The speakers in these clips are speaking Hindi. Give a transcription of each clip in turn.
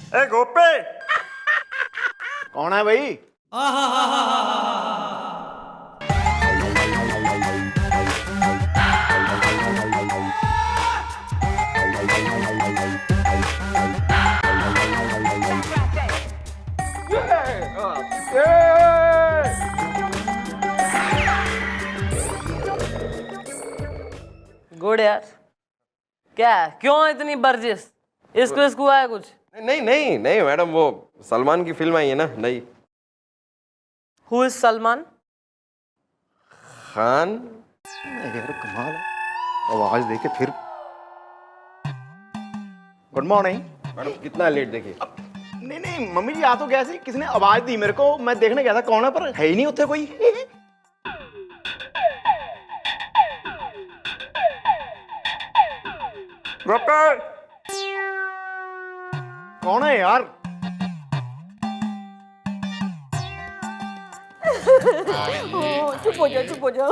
ए गोपे, कौन है भाई? गुड यार। क्या क्यों इतनी बर्जिश? इसको हुआ है कुछ? नहीं नहीं नहीं मैडम, वो सलमान की फिल्म आई है ना नई। Who is Salman Khan. यार कमाल है, आवाज देके फिर। गुड मॉर्निंग मैडम कितना लेट देखिए। नहीं नहीं मम्मी जी आ तो गया सी, किसने आवाज दी मेरे को, मैं देखने गया था कौन है, पर है ही नहीं उत्थे कोई। गोपे, कौन है यार? चुप हो जाओ, चुप हो जाओ।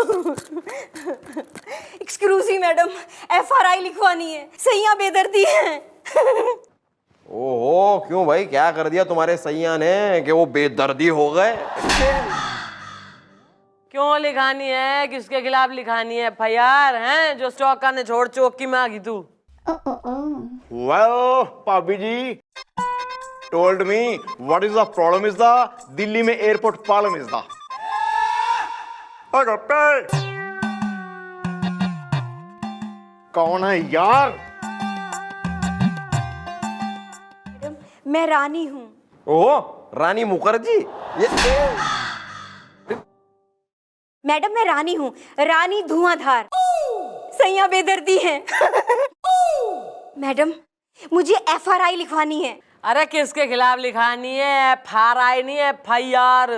एक्सक्यूज मी मैडम, FRI लिखवानी है, सैया बेदर्दी है। ओहो, क्यों भाई, क्या कर दिया तुम्हारे सैया ने कि वो बेदर्दी हो गए? क्यों लिखानी है? किसके खिलाफ लिखानी है FIR हैं? जो स्टॉक का ने छोड़ चौकी में आ गई तू। Well bhabhi ji told me what is the problem is the Delhi में एयरपोर्ट प्रॉब्लम इज द। ए गोपे, कौन है यार? मैडम मैं रानी हूँ। ओहो, रानी मुखर्जी। ये मैडम मैं रानी हूँ, रानी धुआंधार। सैया बेदर्दी है। मैडम मुझे FRI लिखवानी है। अरे किसके खिलाफ लिखानी है? FRI नहीं FIR।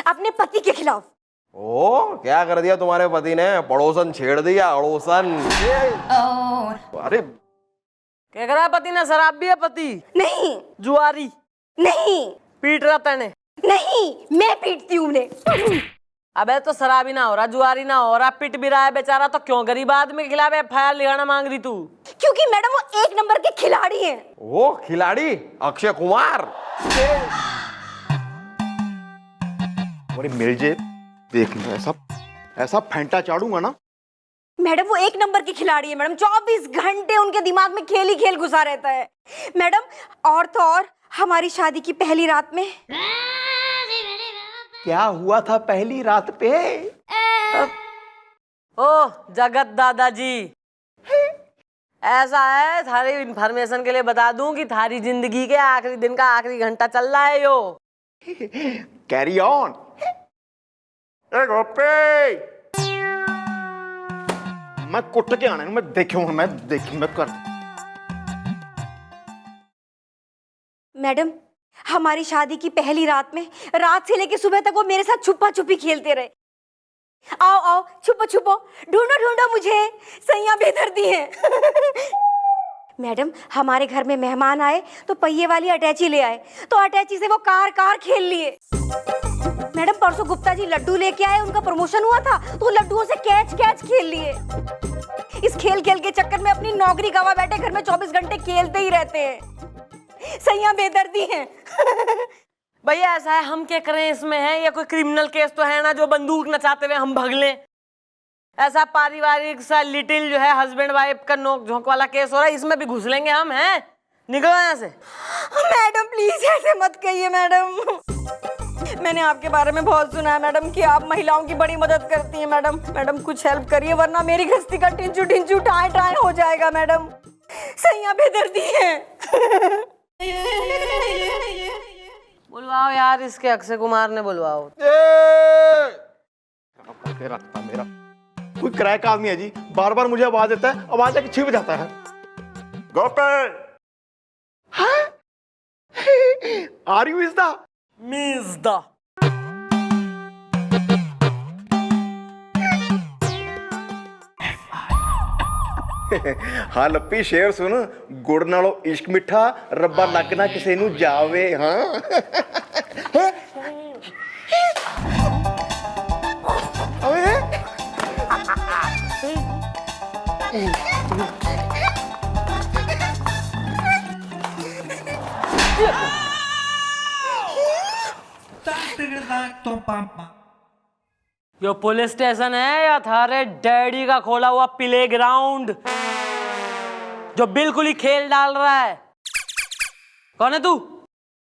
अपने पति के खिलाफ। ओह, क्या कर दिया तुम्हारे पति ने? पड़ोसन छेड़ दिया, अड़ोसन। अरे क्या करा पति ने? शराब भी है पति? नहीं जुआरी? नहीं पीट रहा तने? नहीं, मैं पीटती हूँ उन्हें। अबे तो शराबी ना हो रहा, जुआरी ना हो रहा, पिट भी रहा है बेचारा, तो क्यों गरीब आदमी के खिलाफ FIR लिखाना मांग रही तू? क्योंकि मैडम वो 1 नंबर के खिलाड़ी हैं। वो खिलाड़ी अक्षय कुमार। अरे मिल जे देख लो, ऐसा फेंटा चाड़ूंगा ना। मैडम वो 1 नंबर के खिलाड़ी है मैडम, 24 घंटे उनके दिमाग में खेल ही खेल घुसा रहता है मैडम। और तो और हमारी शादी की पहली रात में क्या हुआ था पहली रात पे? ओह जगत दादाजी, ऐसा है, थारी इंफॉर्मेशन के लिए बता दूं कि थारी जिंदगी के आखिरी दिन का आखिरी घंटा चल रहा है यो। Carry on. ए गोपे, मैं कुट के आना, मैं देखूंगा, मैं कर। मैडम हमारी शादी की पहली रात में रात से लेकर सुबह तक वो मेरे साथ छुपा छुपी खेलते रहे। आओ आओ छुपो छुपो, ढूंढो ढूंढो मुझे, सैया बेदर्दी है। मैडम हमारे घर में मेहमान आए तो पहिए वाली अटैची ले आए, तो अटैची से वो कार खेल लिए। मैडम परसों गुप्ता जी लड्डू लेके आए, उनका प्रमोशन हुआ था, तो लड्डुओं से कैच खेल लिए। इस खेल के चक्कर में अपनी नौकरी गवा बैठे घर में 24 घंटे खेलते ही रहते हैं। सैया बेदर्दी हैं। भैया ऐसा है, हम क्या करें इसमें? है ये कोई क्रिमिनल केस तो है ना जो बंदूक नचाते हुए हम भाग लें? ऐसा पारिवारिक सा लिटिल जो है हस्बैंड वाइफ का नोक झोंक वाला केस हो रहा है, इसमें भी घुस लेंगे हम? हैं, निकलो यहाँ से। मैडम प्लीज ऐसे मत कहिए मैडम। मैंने आपके बारे में बहुत सुना है मैडम कि आप महिलाओं की बड़ी मदद करती हैं मैडम। मैडम कुछ हेल्प करिए वरना मेरी गृहस्थी का टिंचू टाए हो जाएगा मैडम। सैया बेदर्दी है। बुलवाओ यार, इसके अक्षय कुमार ने बुलवाओ। रखता मेरा कोई क्रैक आदमी है जी, बार बार मुझे आवाज देता है, आवाज आके छिप जाता है। गोपे, आर यू इज द मीज द हाँ लप्पी शेर सुन, गुड़ नालों इश्क मिठा, रब्बा लग ना किसे नू जावे। हाँ यो पुलिस स्टेशन है या थारे डैडी का खोला हुआ प्ले ग्राउंड जो बिल्कुल ही खेल डाल रहा है? कौन है तू?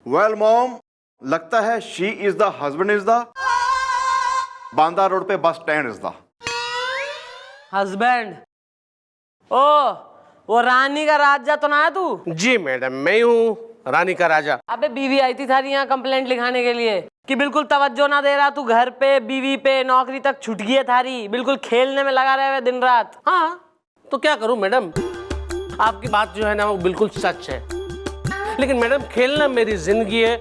वेल मॉम, लगता है she is the husband is the Bandra road पे bus stand is the husband? ओ, वो रानी का राजा तो ना है तू? जी मैडम, मैं हूँ रानी का राजा। अबे बीवी आई थी थारी यहाँ कंप्लेंट लिखाने के लिए कि बिल्कुल तवज्जो ना दे रहा तू घर पे, बीवी पे, नौकरी तक छूट गई है थारी, बिल्कुल खेलने में लगा रहे हुए दिन रात। हाँ तो क्या करूँ मैडम, आपकी बात जो है ना वो बिल्कुल सच है, लेकिन मैडम खेलना मेरी जिंदगी है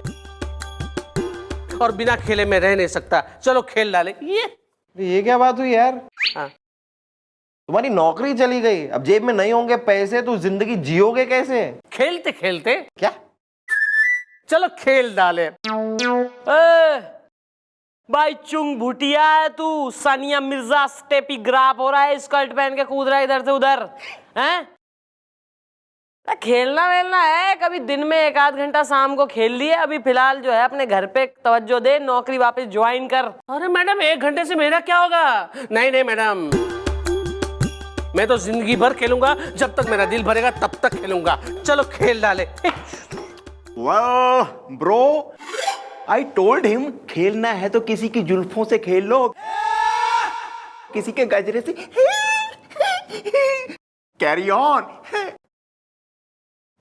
और बिना खेले मैं रह नहीं सकता। चलो खेल डाले। ये क्या बात हुई यार? हाँ। तुम्हारी नौकरी चली गई, अब जेब में नहीं होंगे पैसे तो जिंदगी जियोगे कैसे? खेलते खेलते क्या? चलो खेल डाले। भाई चुंग भुटिया है तू, सानिया मिर्जा स्टेपी ग्राफ हो रहा है, स्कर्ट पहन के कूद रहा है इधर से उधर हैं? खेलना वेलना है कभी दिन में 1 आध घंटा शाम को खेल लिए, अभी फिलहाल जो है अपने घर पे तवज्जो दे, नौकरी वापस ज्वाइन कर। अरे मैडम 1 घंटे से मेरा क्या होगा? नहीं नहीं मैडम, मैं तो जिंदगी भर खेलूंगा, जब तक मेरा दिल भरेगा तब तक खेलूंगा। चलो खेल डाले। Well bro, I told him खेलना है तो किसी की जुल्फों से खेल लो, किसी के गजरे से कैरी ऑन।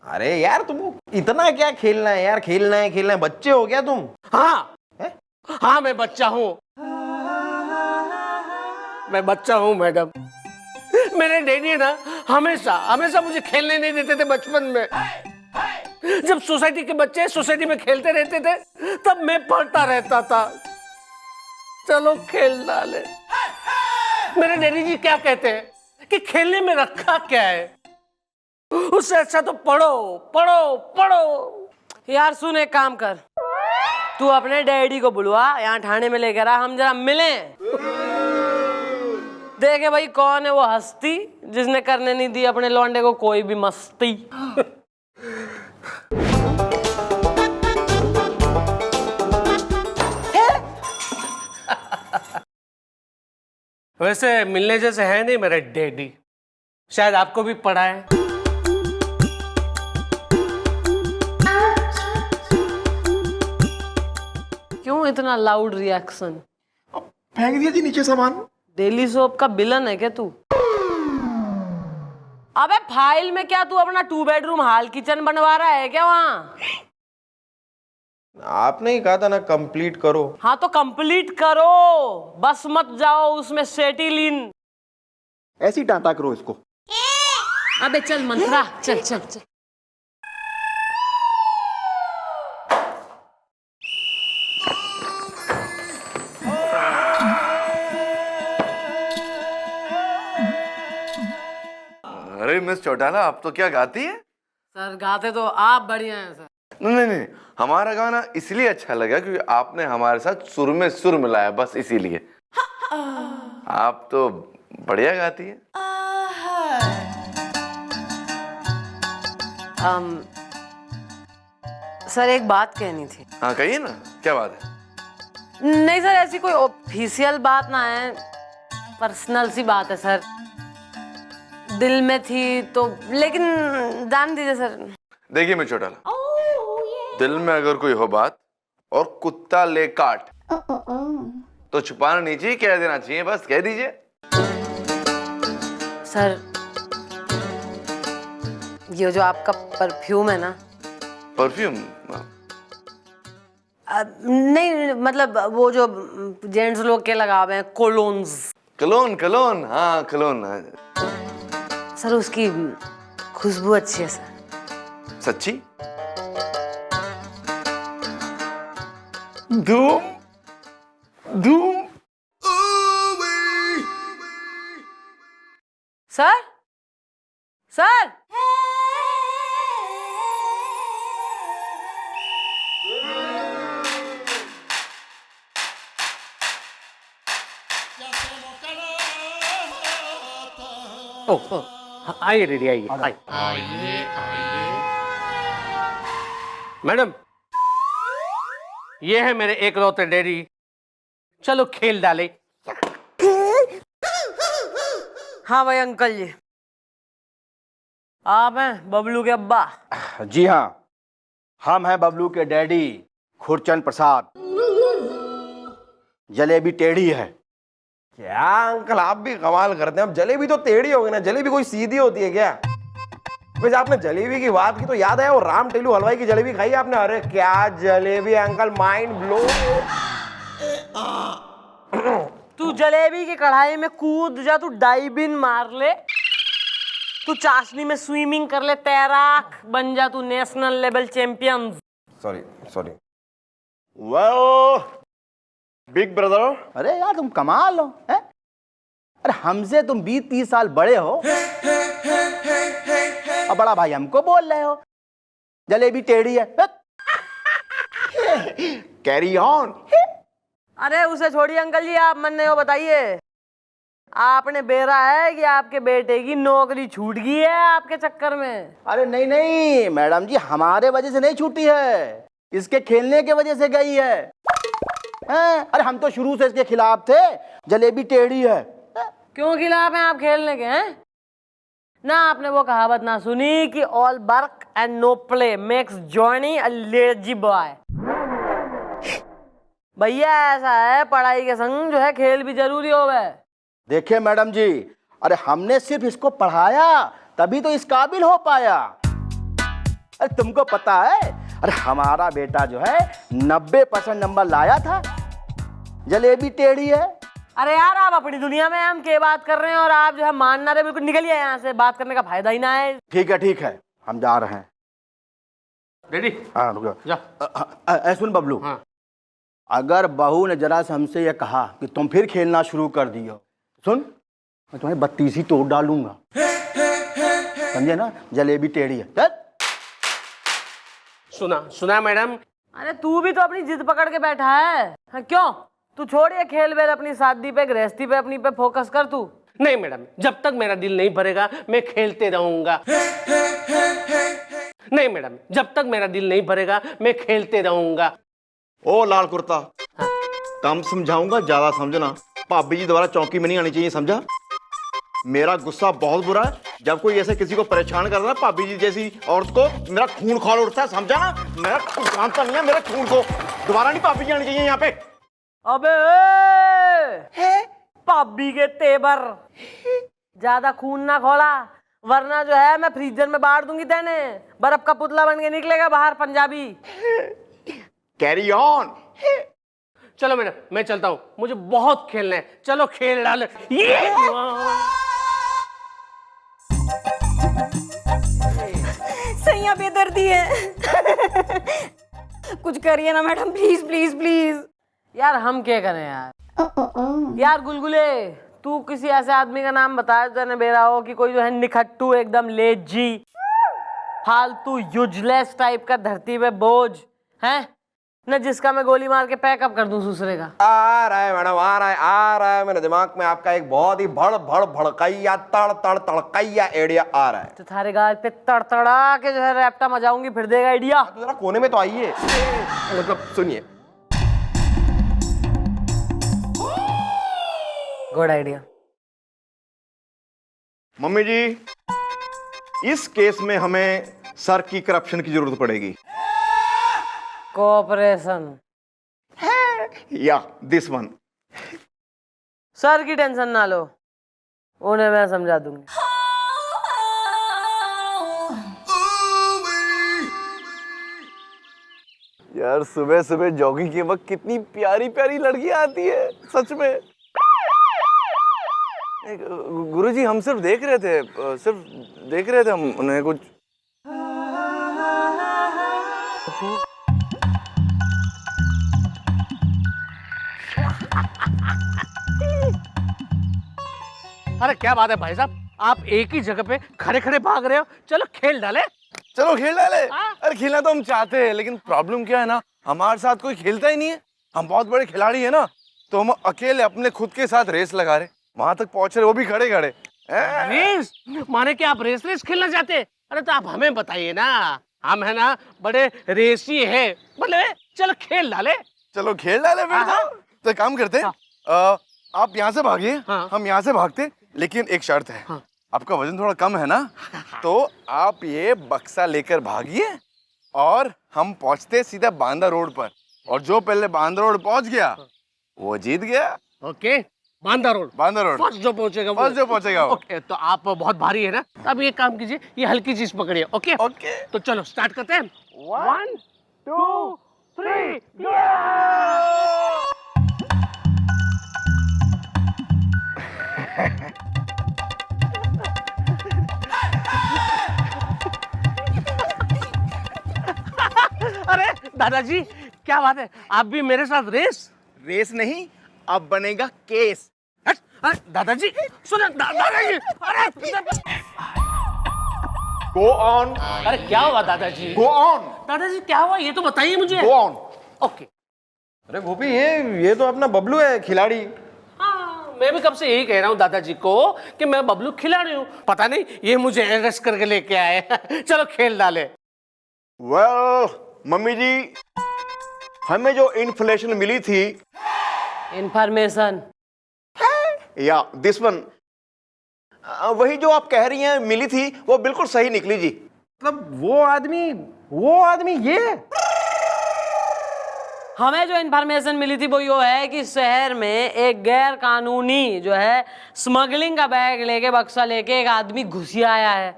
अरे यार तुम इतना क्या खेलना है यार, खेलना है बच्चे हो क्या तुम? हाँ हाँ मैं बच्चा हूँ, मैं बच्चा हूँ मैडम। मेरे डैडी ना हमेशा हमेशा मुझे खेलने नहीं देते थे बचपन में। जब सोसाइटी के बच्चे सोसाइटी में खेलते रहते थे तब मैं पढ़ता रहता था। चलो खेल डाले। मेरे डैडी जी क्या कहते हैं कि खेलने में रखा क्या है, उससे अच्छा तो पढ़ो पढ़ो पढ़ो। यार सुन, एक काम कर, तू अपने डैडी को बुलवा, यहाँ थाने में लेकर आ, हम जरा मिलें, देखे भाई कौन है वो हस्ती जिसने करने नहीं दी अपने लौंडे को कोई भी मस्ती। वैसे मिलने जैसे है नहीं मेरे डैडी, शायद आपको भी पढ़ा है। क्यों इतना लाउड रिएक्शन? फेंक दिया जी नीचे सामान। डेली सोप का विलन है क्या तू? अबे फाइल में क्या तू अपना 2 बेडरूम हॉल किचन बनवा रहा है क्या वहाँ? आपने ही कहा था ना कंप्लीट करो। हाँ तो कंप्लीट करो, बस मत जाओ उसमें सेटिल इन। ऐसी टाटा करो इसको। अबे चल मंत्रा, चल चल चल। अरे मिस चौटाला, आप तो क्या गाती है? सर गाते तो आप बढ़िया हैं सर। नहीं नहीं, हमारा गाना इसलिए अच्छा लगा क्योंकि आपने हमारे साथ सुर में सुर मिलाया, बस इसीलिए। आप तो बढ़िया गाती है। सर एक बात कहनी थी। हाँ कहिए ना, क्या बात है? नहीं सर, ऐसी कोई ऑफिशियल बात ना है, पर्सनल सी बात है सर, दिल में थी तो, लेकिन जान दीजिए सर। देखिए मिस चौटाला, दिल में अगर कोई हो बात और कुत्ता ले काट तो छुपाना नहीं चाहिए, कह देना चाहिए, बस कह दीजिए। सर ये जो आपका परफ्यूम है ना। परफ्यूम? नहीं मतलब वो जो जेंट्स लोग के लगावे हैं, कोलोन्स। कलोन कलोन, हाँ कलोन। सर उसकी खुशबू अच्छी है सर। सच्ची? धूम धूम। सर सर आइए रेडी, आइए आइए। मैडम, ये है मेरे एकलौते डैडी, चलो खेल डाले। हाँ भाई अंकल जी, आप हैं बबलू के अब्बा? जी हाँ, हम हैं बबलू के डैडी खुरचंद प्रसाद। जलेबी टेढ़ी है। क्या अंकल, आप भी कमाल करते हैं। अब जलेबी तो टेढ़ी हो गई ना, जलेबी कोई सीधी होती है क्या? वैसे आपने जलेबी की बात की तो याद आया, वो राम टेलू हलवाई की जलेबी खाई आपने? अरे क्या जलेबी अंकल, माइंड ब्लो। तू जलेबी की कढ़ाई में कूद जा, तू डाइबिन मार ले, तू चाशनी में स्विमिंग कर ले, तैराक बन जा, तू national level champion. Sorry sorry. Well big brother, अरे यार तुम कमाल हो है? अरे हमसे तुम 20-30 साल बड़े हो और बड़ा भाई हमको बोल रहे हो जलेबी टेढ़ी है। Carry on. अरे उसे छोड़िए अंकल जी, आप मन नहीं हो बताइए, आपने बेरा है कि आपके बेटे की नौकरी छूट गई है आपके चक्कर में? अरे नहीं नहीं मैडम जी, हमारे वजह से नहीं छूटी है, इसके खेलने के वजह से गई है। अरे हम तो शुरू से इसके खिलाफ थे, जलेबी टेढ़ी है। क्यों खिलाफ हैं आप खेलने के? हैं ना, आपने वो कहावत ना सुनी कि all work and no play makes Johnny a lazy boy? भैया ऐसा है, पढ़ाई के संग जो है खेल भी जरूरी हो गए। देखिए मैडम जी, अरे हमने सिर्फ इसको पढ़ाया तभी तो इस काबिल हो पाया। अरे तुमको पता है, अरे हमारा बेटा जो है 90% नंबर लाया था। जलेबी टेढ़ी है। अरे यार, आप अपनी दुनिया में, हम क्या बात कर रहे हैं और आप जो है मान ना रहे, बिल्कुल निकलिए यहाँ से, बात करने का फायदा ही ना है। ठीक है, हम जा रहे हैं। डैडी हाँ रुको जा। सुन बबलू, हाँ। अगर बहू ने जरा से हमसे ये कहा कि तुम फिर खेलना शुरू कर दियो, सुन मैं तुम्हें 32 ही तोड़ डालूंगा, समझे ना? जलेबी टेढ़ी है। चल। सुना मैडम। अरे तू भी तो अपनी जिद पकड़ के बैठा है। हाँ, क्यों? तू छोड़िए खेल वेल, अपनी शादी पे, गृहस्थी पे, अपनी पे फोकस कर तू। नहीं मैडम, जब तक मेरा दिल नहीं भरेगा मैं खेलते रहूंगा। नहीं मैडम, जब तक मेरा दिल नहीं भरेगा मैं खेलते रहूंगा। ओ लाल कुर्ता, कम समझाऊंगा, ज्यादा समझना। भाभी जी दोबारा चौकी में नहीं आनी चाहिए, समझा? मेरा गुस्सा बहुत बुरा है, जब कोई ऐसे किसी को परेशान करता है भाभी जी जैसी औरत को, मेरा खून खौल उठता है, समझा ना? मेरा खून जानता नहीं है, मेरे खून को दोबारा नहीं भाभी जी आनी चाहिए यहाँ पे। अबे पाबी के तेवर, ज्यादा खून ना खोला, वरना जो है मैं फ्रीजर में बांट दूंगी तेने, बर्फ का पुतला बन के निकलेगा बाहर पंजाबी। Carry on. चलो मैडम, मैं चलता हूँ, मुझे बहुत खेलना है, चलो खेल डाल। सैया बेदर्दी है। कुछ करिए ना मैडम, प्लीज प्लीज प्लीज। यार हम क्या करें यार गुलगुले, तू किसी ऐसे आदमी का नाम बता जो बेरा हो कि कोई जो है निखट्टू, एकदम लेजी, फालतू, यूजलेस टाइप का, धरती पे बोझ है न, जिसका मैं गोली मार के पैकअप कर दूं दूसरे का। आ रहा है मैडम, आ रहा है मेरे दिमाग में आपका एक बहुत ही भड़कैया तड़कैया आइडिया आ रहा है। तो थारे गाल पे तड़तड़ा के जो है रैप्टा मचाऊंगी, फिर देगा आइडिया। तो जरा कोने में तो आइए, मतलब सुनिए। Good idea. मम्मी जी, इस केस में हमें सर की करप्शन की जरूरत पड़ेगी। कोऑपरेशन। या दिस वन। सर की टेंशन ना लो, उन्हें मैं समझा दूंगी। यार सुबह सुबह जॉगिंग के वक्त कितनी प्यारी प्यारी लड़कियां आती है, सच में। गुरुजी हम सिर्फ देख रहे थे, हम उन्हें कुछ। अरे क्या बात है भाई साहब, आप एक ही जगह पे खड़े खड़े भाग रहे हो, चलो खेल डाले। चलो खेल डाले। अरे खेलना तो हम चाहते हैं, लेकिन प्रॉब्लम क्या है ना, हमारे साथ कोई खेलता ही नहीं है। हम बहुत बड़े खिलाड़ी है ना, तो हम अकेले अपने खुद के साथ रेस लगा रहे, वहां तक पहुंच रहे, वो भी खड़े खड़े। रेस माने कि आप रेस खेलना चाहते हैं? अरे तो आप हमें बताइए ना, हम है ना बड़े रेसी है, बोले चलो खेल डाले। चलो खेल डाले फिर तो एक काम करते हैं, आप यहाँ से भागिए, हाँ। हम यहाँ से भागते, लेकिन एक शर्त है, हाँ। आपका वजन थोड़ा कम है ना, तो आप ये बक्सा लेकर भागिए और हम पहुँचते सीधा बांदा रोड पर, और जो पहले बांदा रोड पहुँच गया वो जीत गया। ओके, बांदा रोड फर्स्ट जो पहुंचेगा फर्स्ट जो पहुंचेगा वो। ओके, तो आप बहुत भारी है ना, तो अब ये काम कीजिए, ये हल्की चीज पकड़िए। ओके ओके, तो चलो स्टार्ट करते हैं। 1 2 3 अरे दादाजी क्या बात है, आप भी मेरे साथ रेस? रेस नहीं, अब बनेगा केस। अरे दादाजी सुनो, दादाजी अरे गो ऑन, अरे क्या हुआ दादाजी? गो ऑन, दादाजी क्या हुआ ये तो बताइए मुझे। Go on. ओके, अरे गोपी, ये तो अपना बबलू है, खिलाड़ी। हाँ मैं भी कब से यही कह रहा हूँ दादाजी को कि मैं बबलू खिलाड़ी हूँ, पता नहीं ये मुझे अरेस्ट करके लेके आए। चलो खेल डाले। वेल मम्मी जी, हमें जो इन्फ्लेशन मिली थी, इंफॉर्मेशन। या दिस वन, वही जो आप कह रही हैं मिली थी, वो बिल्कुल सही निकली जी। मतलब वो आदमी ये। हमें जो इन्फॉर्मेशन मिली थी वो यो है कि शहर में एक गैर कानूनी जो है स्मगलिंग का बैग लेके, बक्सा लेके एक आदमी घुसिया आया है,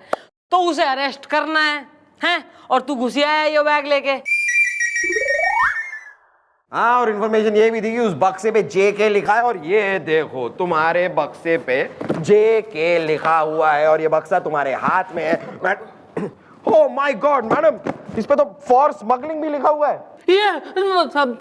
तो उसे अरेस्ट करना है, हैं? और तू घुसिया आया ये बैग लेके। हाँ, और इन्फॉर्मेशन ये भी थी कि उस बक्से पे JK लिखा है, और ये देखो तुम्हारे बक्से पे JK लिखा हुआ है, और ये बक्सा तुम्हारे हाथ में है। ओह माय गॉड मैडम, इस पे तो फॉर स्मगलिंग भी लिखा हुआ है। ये सब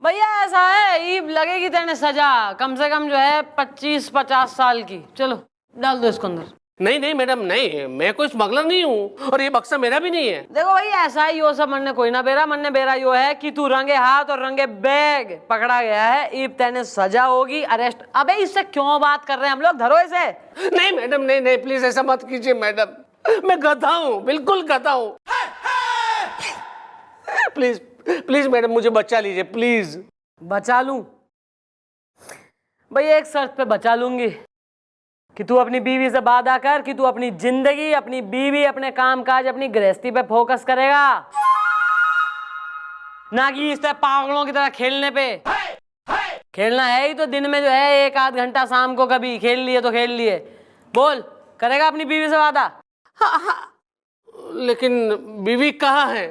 भैया ऐसा है, ये लगेगी तेने सजा कम से कम जो है 25-50 साल की। चलो डाल दो इसको अंदर। नहीं नहीं मैडम नहीं, मैं कोई स्मगलर नहीं हूँ, और ये बक्सा मेरा भी नहीं है। देखो भाई ऐसा ही यो सब मनने कोई ना बेरा, मनने बेरा यो है कि तू रंगे हाथ और रंगे बैग पकड़ा गया है, इब तेने सजा होगी, अरेस्ट। अबे इससे क्यों बात कर रहे हैं हम लोग, धरो इसे। नहीं मैडम नहीं नहीं, प्लीज ऐसा मत कीजिए मैडम, मैं गधा हूँ, बिल्कुल गधा हूँ। प्लीज प्लीज मैडम मुझे बचा लीजिए प्लीज। बचा लूं भाई, एक शर्त पे बचा लूंगी कि तू अपनी बीवी से वादा कर कि तू अपनी जिंदगी, अपनी बीवी, अपने कामकाज, अपनी गृहस्थी पे फोकस करेगा, ना कि इस तरह पागलों की तरह खेलने पे। खेलना है ही तो दिन में जो है 1-8 घंटा, शाम को कभी खेल लिए तो खेल लिए। बोल, करेगा अपनी बीवी से वादा? लेकिन बीवी कहाँ है?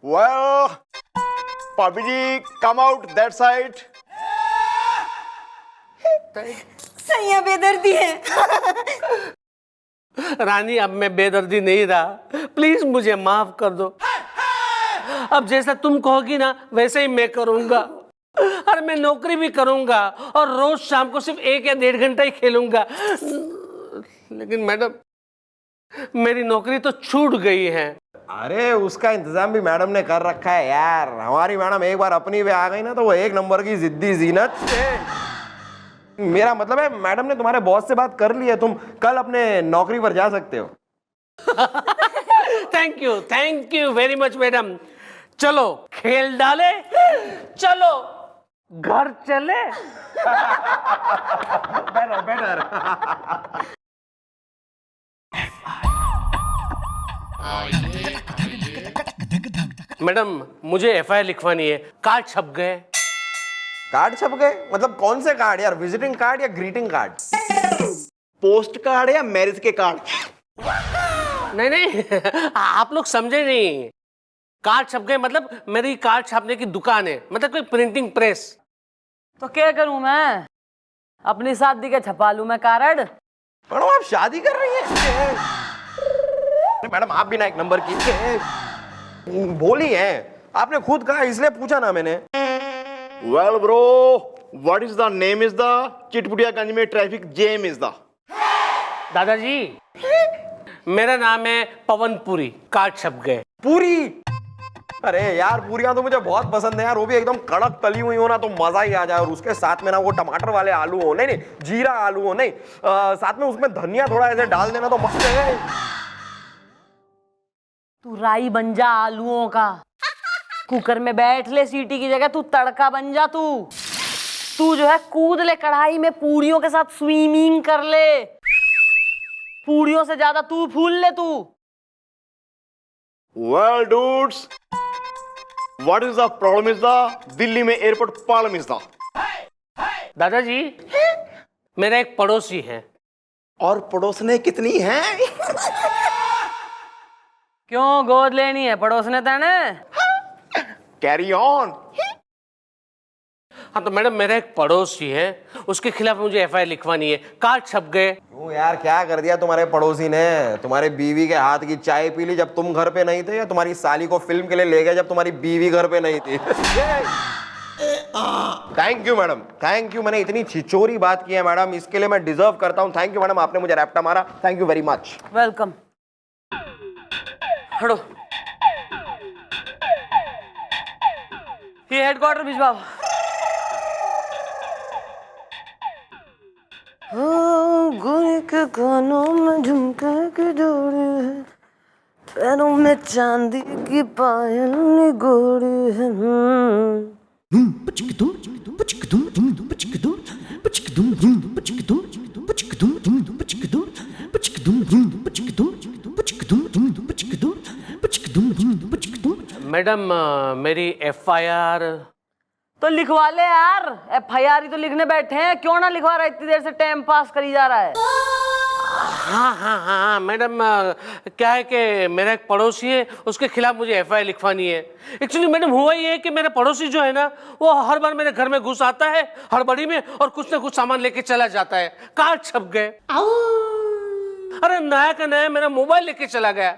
Well bhabhi ji, come out that side. सैया बेदर्दी है। रानी अब मैं बेदर्दी नहीं रहा, प्लीज मुझे माफ कर दो। अब जैसा तुम कहोगी ना वैसे ही मैं करूंगा, और मैं नौकरी भी करूंगा, और रोज शाम को सिर्फ 1 या 1.5 घंटा ही खेलूंगा। लेकिन मैडम मेरी नौकरी तो छूट गई है। अरे उसका इंतजाम भी मैडम ने कर रखा है यार। हमारी मैडम एक बार अपनी पे आ गई ना तो वो 1 नंबर की जिद्दी जीनत है। मेरा मतलब है मैडम ने तुम्हारे बॉस से बात कर ली है, तुम कल अपने नौकरी पर जा सकते हो। Thank you very much madam. चलो खेल डाले, चलो घर चले। बेटर। मैडम मुझे FIR लिखवानी है, कार्ड छप गए। कार्ड छप गए? मतलब कौन से कार्ड यार, विजिटिंग कार्ड या ग्रीटिंग कार्ड? पोस्ट कार्ड या मैरिज के कार्ड? नहीं नहीं आप लोग समझे नहीं, कार्ड छप गए मतलब मेरी कार्ड छापने की दुकान है, मतलब कोई प्रिंटिंग प्रेस। तो क्या करूं मैं, अपनी शादी के छपा लूं मैं कार्ड? मैडम आप शादी कर रही हैं? मैडम आप भी ना 1 नंबर की बोली है, आपने खुद कहा इसलिए पूछा ना मैंने। Well bro, what is the name is the Chitputiyaganj में ट्रैफिक जैम इज द। दादाजी मेरा नाम है पवनपुरी, कार्ड छप गए। पूरी? अरे यार पूरियां तो मुझे बहुत पसंद है यार, वो भी एकदम कड़क तली हुई हो ना तो मजा ही आ जाए, और उसके साथ में ना वो टमाटर वाले आलू हो, नहीं जीरा आलू हो, नहीं साथ में उसमें धनिया थोड़ा ऐसे डाल देना तो मस्त है। तू राई बन जा आलूओं का, कुकर में बैठ ले सीटी की जगह, तू तड़का बन जा। तू जो है कूद ले कढ़ाई में, पूड़ियों के साथ स्विमिंग कर ले, पूड़ियों से ज्यादा तू फूल ले तू। Well dudes, what is the problem is the Delhi में एयरपोर्ट प्रॉब्लम इज द। दादाजी, मेरा एक पड़ोसी है। और पड़ोसने कितनी है? क्यों गोद लेनी है पड़ोस ने तेने? Carry on. हाँ तो मैडम, मेरा एक पड़ोसी है, उसके खिलाफ मुझे एफआईआर लिखवानी है। कार्ड छप गए। क्यों यार, क्या कर दिया तुम्हारे पड़ोसी ने? तुम्हारी बीवी के हाथ की चाय पी ली जब तुम घर पे नहीं थे, या तुम्हारी साली को फिल्म के लिए ले गए जब तुम्हारी बीवी घर पे नहीं थी? Thank you madam, thank you. मैंने इतनी छिचोरी बात की है मैडम, इसके लिए मैं डिजर्व करता हूँ। थैंक यू मैडम, आपने मुझे रैप्टा मारा। Thank you very much. Welcome. हटो, ये हेडक्वार्टर भिजवाओ। गोरे के कानों में झुमके की जोड़ी है, पैरों में चांदी की पायल गोरी है। मैडम, मेरी एफआईआर तो लिखवा ले यार, एफआईआर ही तो लिखने बैठे हैं, क्यों ना लिखवा रहा है? इतनी देर से टाइम पास करी जा रहा है। हाँ मैडम, क्या है कि मेरा एक पड़ोसी है, उसके खिलाफ मुझे एफआईआर लिखवानी है। एक्चुअली मैडम, हुआ ये है कि मेरा पड़ोसी जो है ना, वो हर बार मेरे घर में घुस आता है हड़बड़ी में, और कुछ ना कुछ सामान लेके चला जाता है। कार्ड छप गए। अरे नया का नया मेरा मोबाइल लेके चला गया।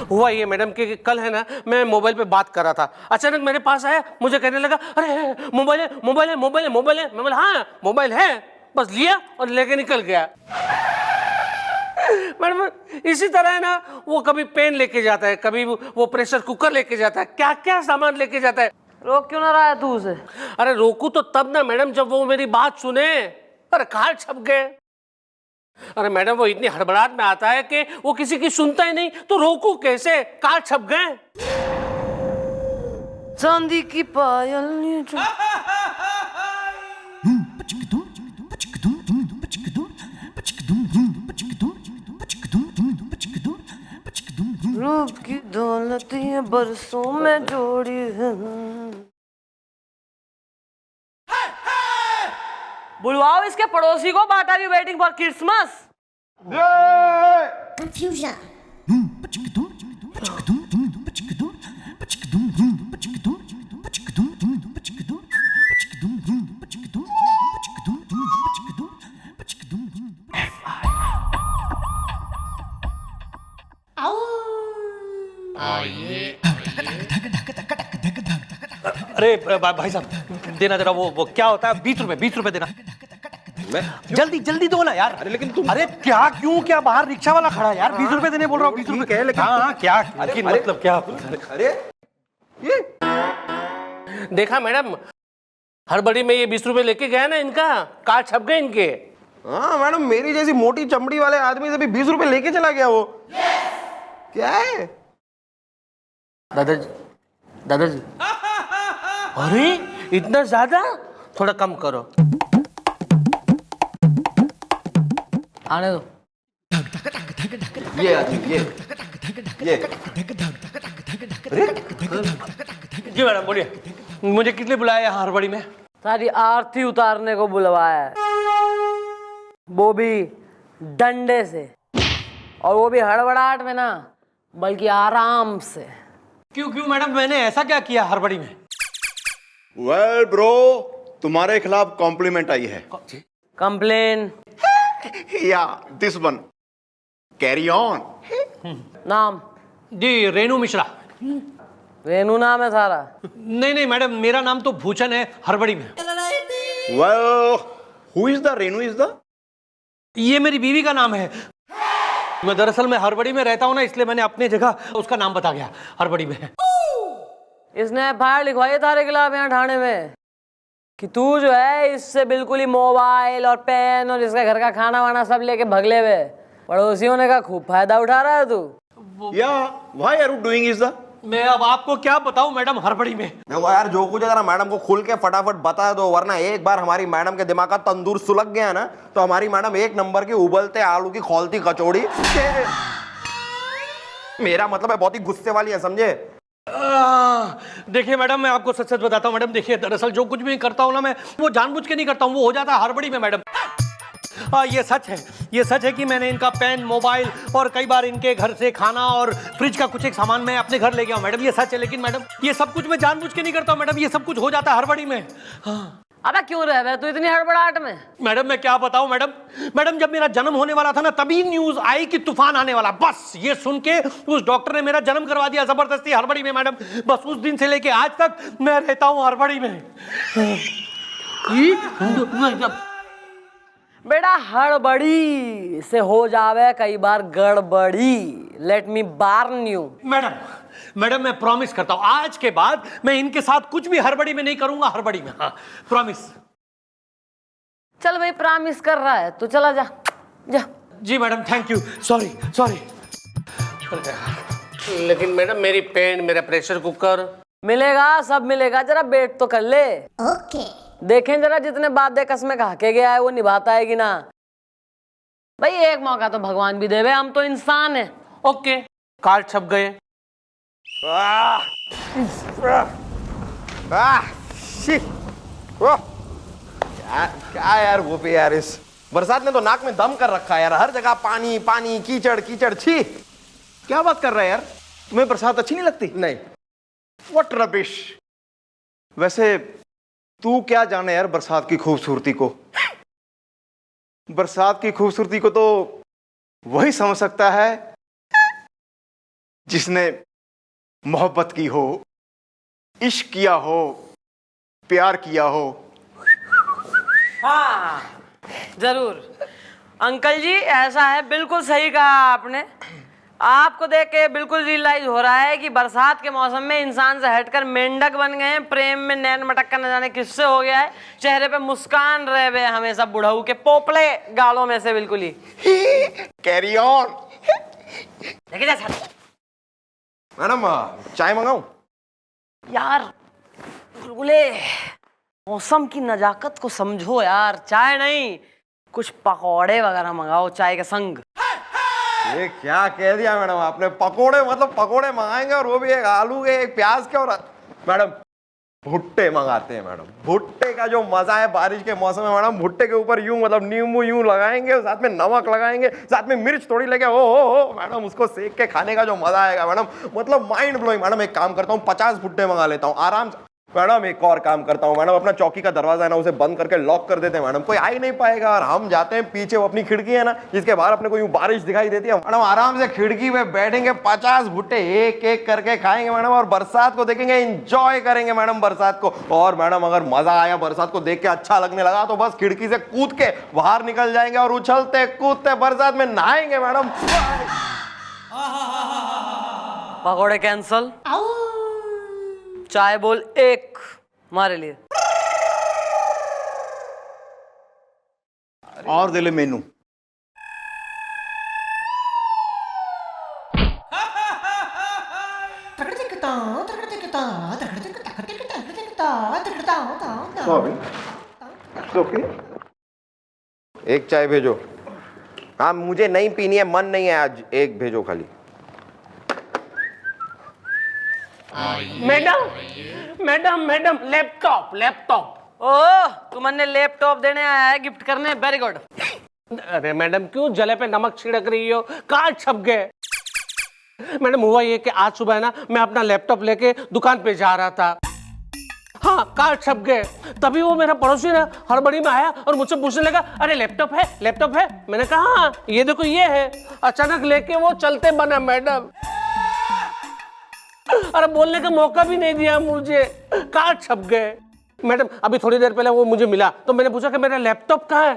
हुआ ये मैडम कि कल है ना, मैं मोबाइल पे बात कर रहा था, अचानक मेरे पास आया, मुझे कहने लगा, अरे मोबाइल है, मोबाइल है, मोबाइल है, मोबाइल है। मैं बोला हाँ मोबाइल है, बस लिया और लेके निकल गया। मैडम, इसी तरह है ना, वो कभी पेन लेके जाता है, कभी वो प्रेशर कुकर लेके जाता है, क्या क्या सामान लेके जाता है। रोक क्यों ना रहा है तू उसे? अरे रोकू तो तब ना मैडम, जब वो मेरी बात सुने। अरे कार्ड छप गए। अरे मैडम, वो इतनी हड़बड़ाहट में आता है कि वो किसी की सुनता ही नहीं, तो रोकू कैसे? कार्ड छप गए। चांदी की पायल रूप की दौलत ये बरसों में जोड़ी है। बुलवाओ इसके पड़ोसी को। What are you waiting for Christmas? Confusion. अरे भाई साहब, देना जरा, वो क्या होता है? 20 रुपए देना। जल्दी जल्दी दो ना यार। अरे लेकिन तुम, अरे क्या, क्यों, क्या बाहर रिक्शा वाला खड़ा है यार? 20 रुपए देने बोल रहा हूँ। 20 रुपए है, लेकिन हाँ क्या, लेकिन मतलब क्या? अरे ये देखा मैडम, हड़बड़ी में ये 20 रुपए लेके गया ना, इनका कार्ड छप गए इनके। हाँ मैडम, मेरी जैसी मोटी चमड़ी वाले आदमी से भी 20 रुपए लेके चला गया वो। क्या है दादाजी, अरे इतना ज्यादा, थोड़ा कम करो। आने दो। ये जी मैडम बोलिए, मुझे किस लिए बुलाया यहाँ हड़बड़ी में? सारी आरती उतारने को बुलवाया है, वो भी डंडे से, और वो भी हड़बड़ाहट में ना, बल्कि आराम से। क्यों मैडम, मैंने ऐसा क्या किया हड़बड़ी में? वेल ब्रो, तुम्हारे खिलाफ कॉम्प्लीमेंट आई है। कंप्लेन? या दिस वन, कैरी ऑन। नाम? जी रेनू मिश्रा। रेनू नाम है सारा? नहीं मैडम, मेरा नाम तो भूषण है हड़बड़ी में। Well, who is the Renu is the? ये मेरी बीवी का नाम है। मैं दरअसल मैं हड़बड़ी में रहता हूँ ना, इसलिए मैंने अपनी जगह उसका नाम बता गया, हड़बड़ी में। इसने एफआईआर लिखवाई थारे खिलाफ यहाँ थाने में कि तू जो है इससे बिल्कुल ही मोबाइल और पेन और इसका घर का खाना वाना सब लेके भगले हुए। पड़ोसियों ने कहा खूब फायदा उठा रहा है तू। या why are you doing is the मैं अब आपको क्या बताऊं मैडम, हड़बड़ी में। देखो यार, जो कुछ अगर मैडम को खुल के फटाफट बता दो, वरना एक बार हमारी मैडम के दिमाग का तंदूर सुलग गया ना, तो हमारी मैडम एक नंबर की उबलते आलू की खौलती कचौड़ी। मेरा मतलब है बहुत ही गुस्से वाली है, समझे? देखिए मैडम, मैं आपको सच सच बताता हूँ मैडम। देखिए, दरअसल जो कुछ भी करता हूँ ना मैं, वो जानबूझ के नहीं करता हूँ, वो हो जाता है हड़बड़ी में मैडम। ये सच है, ये सच है कि मैंने इनका पेन, मोबाइल और कई बार इनके घर से खाना और फ्रिज का कुछ एक सामान मैं अपने घर ले गया हूँ मैडम, ये सच है। लेकिन मैडम, ये सब कुछ मैं जानबूझ के नहीं करता हूँ मैडम, ये सब कुछ हो जाता है हड़बड़ी में। हाँ। अबे क्यों रह बे तू इतनी हड़बड़ाहट में? मैडम मैं क्या बताऊं मैडम, जब मेरा जन्म होने वाला था ना, तभी न्यूज आई कि तूफान आने वाला। बस ये सुन के उस डॉक्टर ने मेरा जन्म करवा दिया जबरदस्ती हड़बड़ी में मैडम। बस उस दिन से लेके आज तक मैं रहता हूं हड़बड़ी में। बेटा, हड़बड़ी से हो जावे कई बार गड़बड़ी। Let me warn you. Madam मैं प्रॉमिस करता हूं, आज के बाद मैं इनके साथ कुछ भी हड़बड़ी में नहीं करूंगा, हड़बड़ी में। हाँ, प्रॉमिस। चल भाई, प्रॉमिस कर रहा है तो चला जा जा। जी मैडम, थैंक यू। सॉरी। लेकिन मैडम, मेरी पेन, मेरा प्रेशर कुकर मिलेगा, सब मिलेगा। जरा वेट तो कर ले। ओके। देखें जरा, जितने वादे कसमें खा के गया है वो निभाता है कि ना। भाई एक मौका तो भगवान भी देवे, हम तो इंसान हैं। ओके, कार्ड छप गए। क्या यार वो पे यार, इस बरसात ने तो नाक में दम कर रखा है यार। हर जगह पानी पानी, कीचड़ कीचड़। छी, क्या बात कर रहा है यार, तुम्हें बरसात अच्छी नहीं लगती? नहीं। What rubbish. वैसे तू क्या जाने यार बरसात की खूबसूरती को। बरसात की खूबसूरती को तो वही समझ सकता है जिसने मोहब्बत की हो, इश्क किया हो, प्यार किया हो। हाँ जरूर अंकल जी, ऐसा है, बिल्कुल सही कहा आपने। आपको देख के बिल्कुल रियलाइज हो रहा है कि बरसात के मौसम में इंसान से हटकर मेंढक बन गए हैं। प्रेम में नैन मटक्का न जाने किससे हो गया है। चेहरे पे मुस्कान रहे हुए हमेशा बुढ़ऊ के पोपले गालों में से बिल्कुल ही। Carry on. लेके जा साथ। मैडम, चाय मंगाऊं? यार बुलबुले, मौसम की नजाकत को समझो यार। चाय नहीं, कुछ पकौड़े वगैरह मंगाओ चाय के संग। ये क्या कह दिया मैडम आपने? पकोड़े? मतलब पकोड़े मंगाएंगे, और वो भी एक आलू के, एक प्याज के। और मैडम भुट्टे मंगाते हैं मैडम। भुट्टे का जो मजा है बारिश के मौसम में मैडम, भुट्टे के ऊपर यूं मतलब नींबू यूं लगाएंगे, साथ में नमक लगाएंगे, साथ में मिर्च थोड़ी लगे, ओ मैडम, उसको सेक के खाने का जो मजा आएगा मैडम, मतलब माइंड ब्लोइंग। मैडम एक काम करता हूँ, 50 भुट्टे मंगा लेता हूँ आराम से। मैडम एक और काम करता हूँ मैडम, अपना चौकी का दरवाजा है ना, उसे बंद करके लॉक कर देते हैं मैडम, कोई आ ही नहीं पाएगा। और हम जाते हैं पीछे, वो अपनी खिड़की है ना जिसके बाहर अपने को यूं बारिश दिखाई देती है मैडम, आराम से खिड़की पे बैठेंगे, 50 भुट्टे एक एक करके खाएंगे मैडम, और बरसात को देखेंगे, एंजॉय करेंगे मैडम बरसात को। और मैडम अगर मजा आया, बरसात को देख के अच्छा लगने लगा, तो बस खिड़की से कूद के बाहर निकल जाएंगे और उछलते कूदते बरसात में नहाएंगे मैडम। पकौड़े कैंसल, चाय बोल एक हमारे लिए। और दे ले मेनू। एक चाय भेजो। हाँ, मुझे नहीं पीनी है, मन नहीं है आज, एक भेजो खाली। Madam laptop. ओह, तुमने लैपटॉप देने आया है गिफ्ट करने? Very good. अरे मैडम, क्यों जले पे नमक छिड़क रही हो? कार्ड छप गए। मैडम हुआ ये कि आज सुबह ना मैं अपना लैपटॉप लेके दुकान पे जा रहा था। हाँ, कार्ड छप गए। तभी वो मेरा पड़ोसी ना हड़बड़ी में आया और मुझसे पूछने लगा, अरे लैपटॉप है? मैंने कहा हाँ, ये देखो ये है। अचानक लेके वो चलते बना मैडम। अरे बोलने का मौका भी नहीं दिया मुझे, कार्ड छप गए। मैडम अभी थोड़ी देर पहले वो मुझे मिला, तो मैंने पूछा कि मेरा लैपटॉप कहाँ है?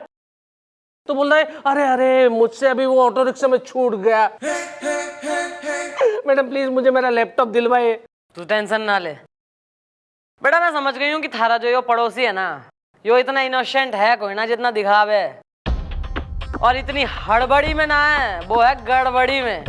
तो बोल रहा है, अरे मुझसे अभी वो ऑटो रिक्शा में छूट गया। मैडम प्लीज मुझे मेरा लैपटॉप दिलवाए। तू टेंशन ना ले बेटा, मैं समझ गई हूँ कि थारा जो यो पड़ोसी है ना, यो इतना इनोसेंट है कोई ना जितना दिखावे, और इतनी हड़बड़ी में ना है, वो है गड़बड़ी में।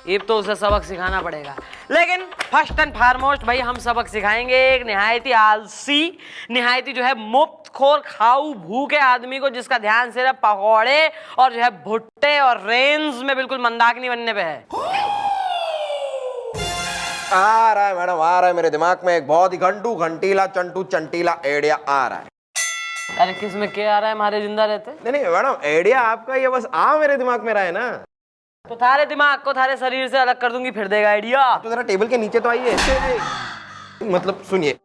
ये तो उसे सबक सिखाना पड़ेगा। लेकिन फर्स्ट एंड फॉरमोस्ट भाई हम सबक सिखाएंगे एक निहायती आलसी, निहायती जो है मुफ्त खोर खाऊ भूखे आदमी को, जिसका ध्यान सिर्फ पकौड़े और जो है भुट्टे और रेंज में बिल्कुल मंदाकिनी बनने पे है। आ रहा है मैडम, आ रहा है मेरे दिमाग में एक बहुत ही घंटू घंटीला चंटू चंटीला आइडिया आ रहा है। अरे किस में क्या आ रहा है, हमारे जिंदा रहते? नहीं नहीं मैडम, आइडिया आपका ये बस मेरे दिमाग में रहा है ना। तो थारे दिमाग को थारे शरीर से अलग कर दूंगी, फिर देगा आइडिया। तो जरा टेबल के नीचे तो आइए। मतलब सुनिए,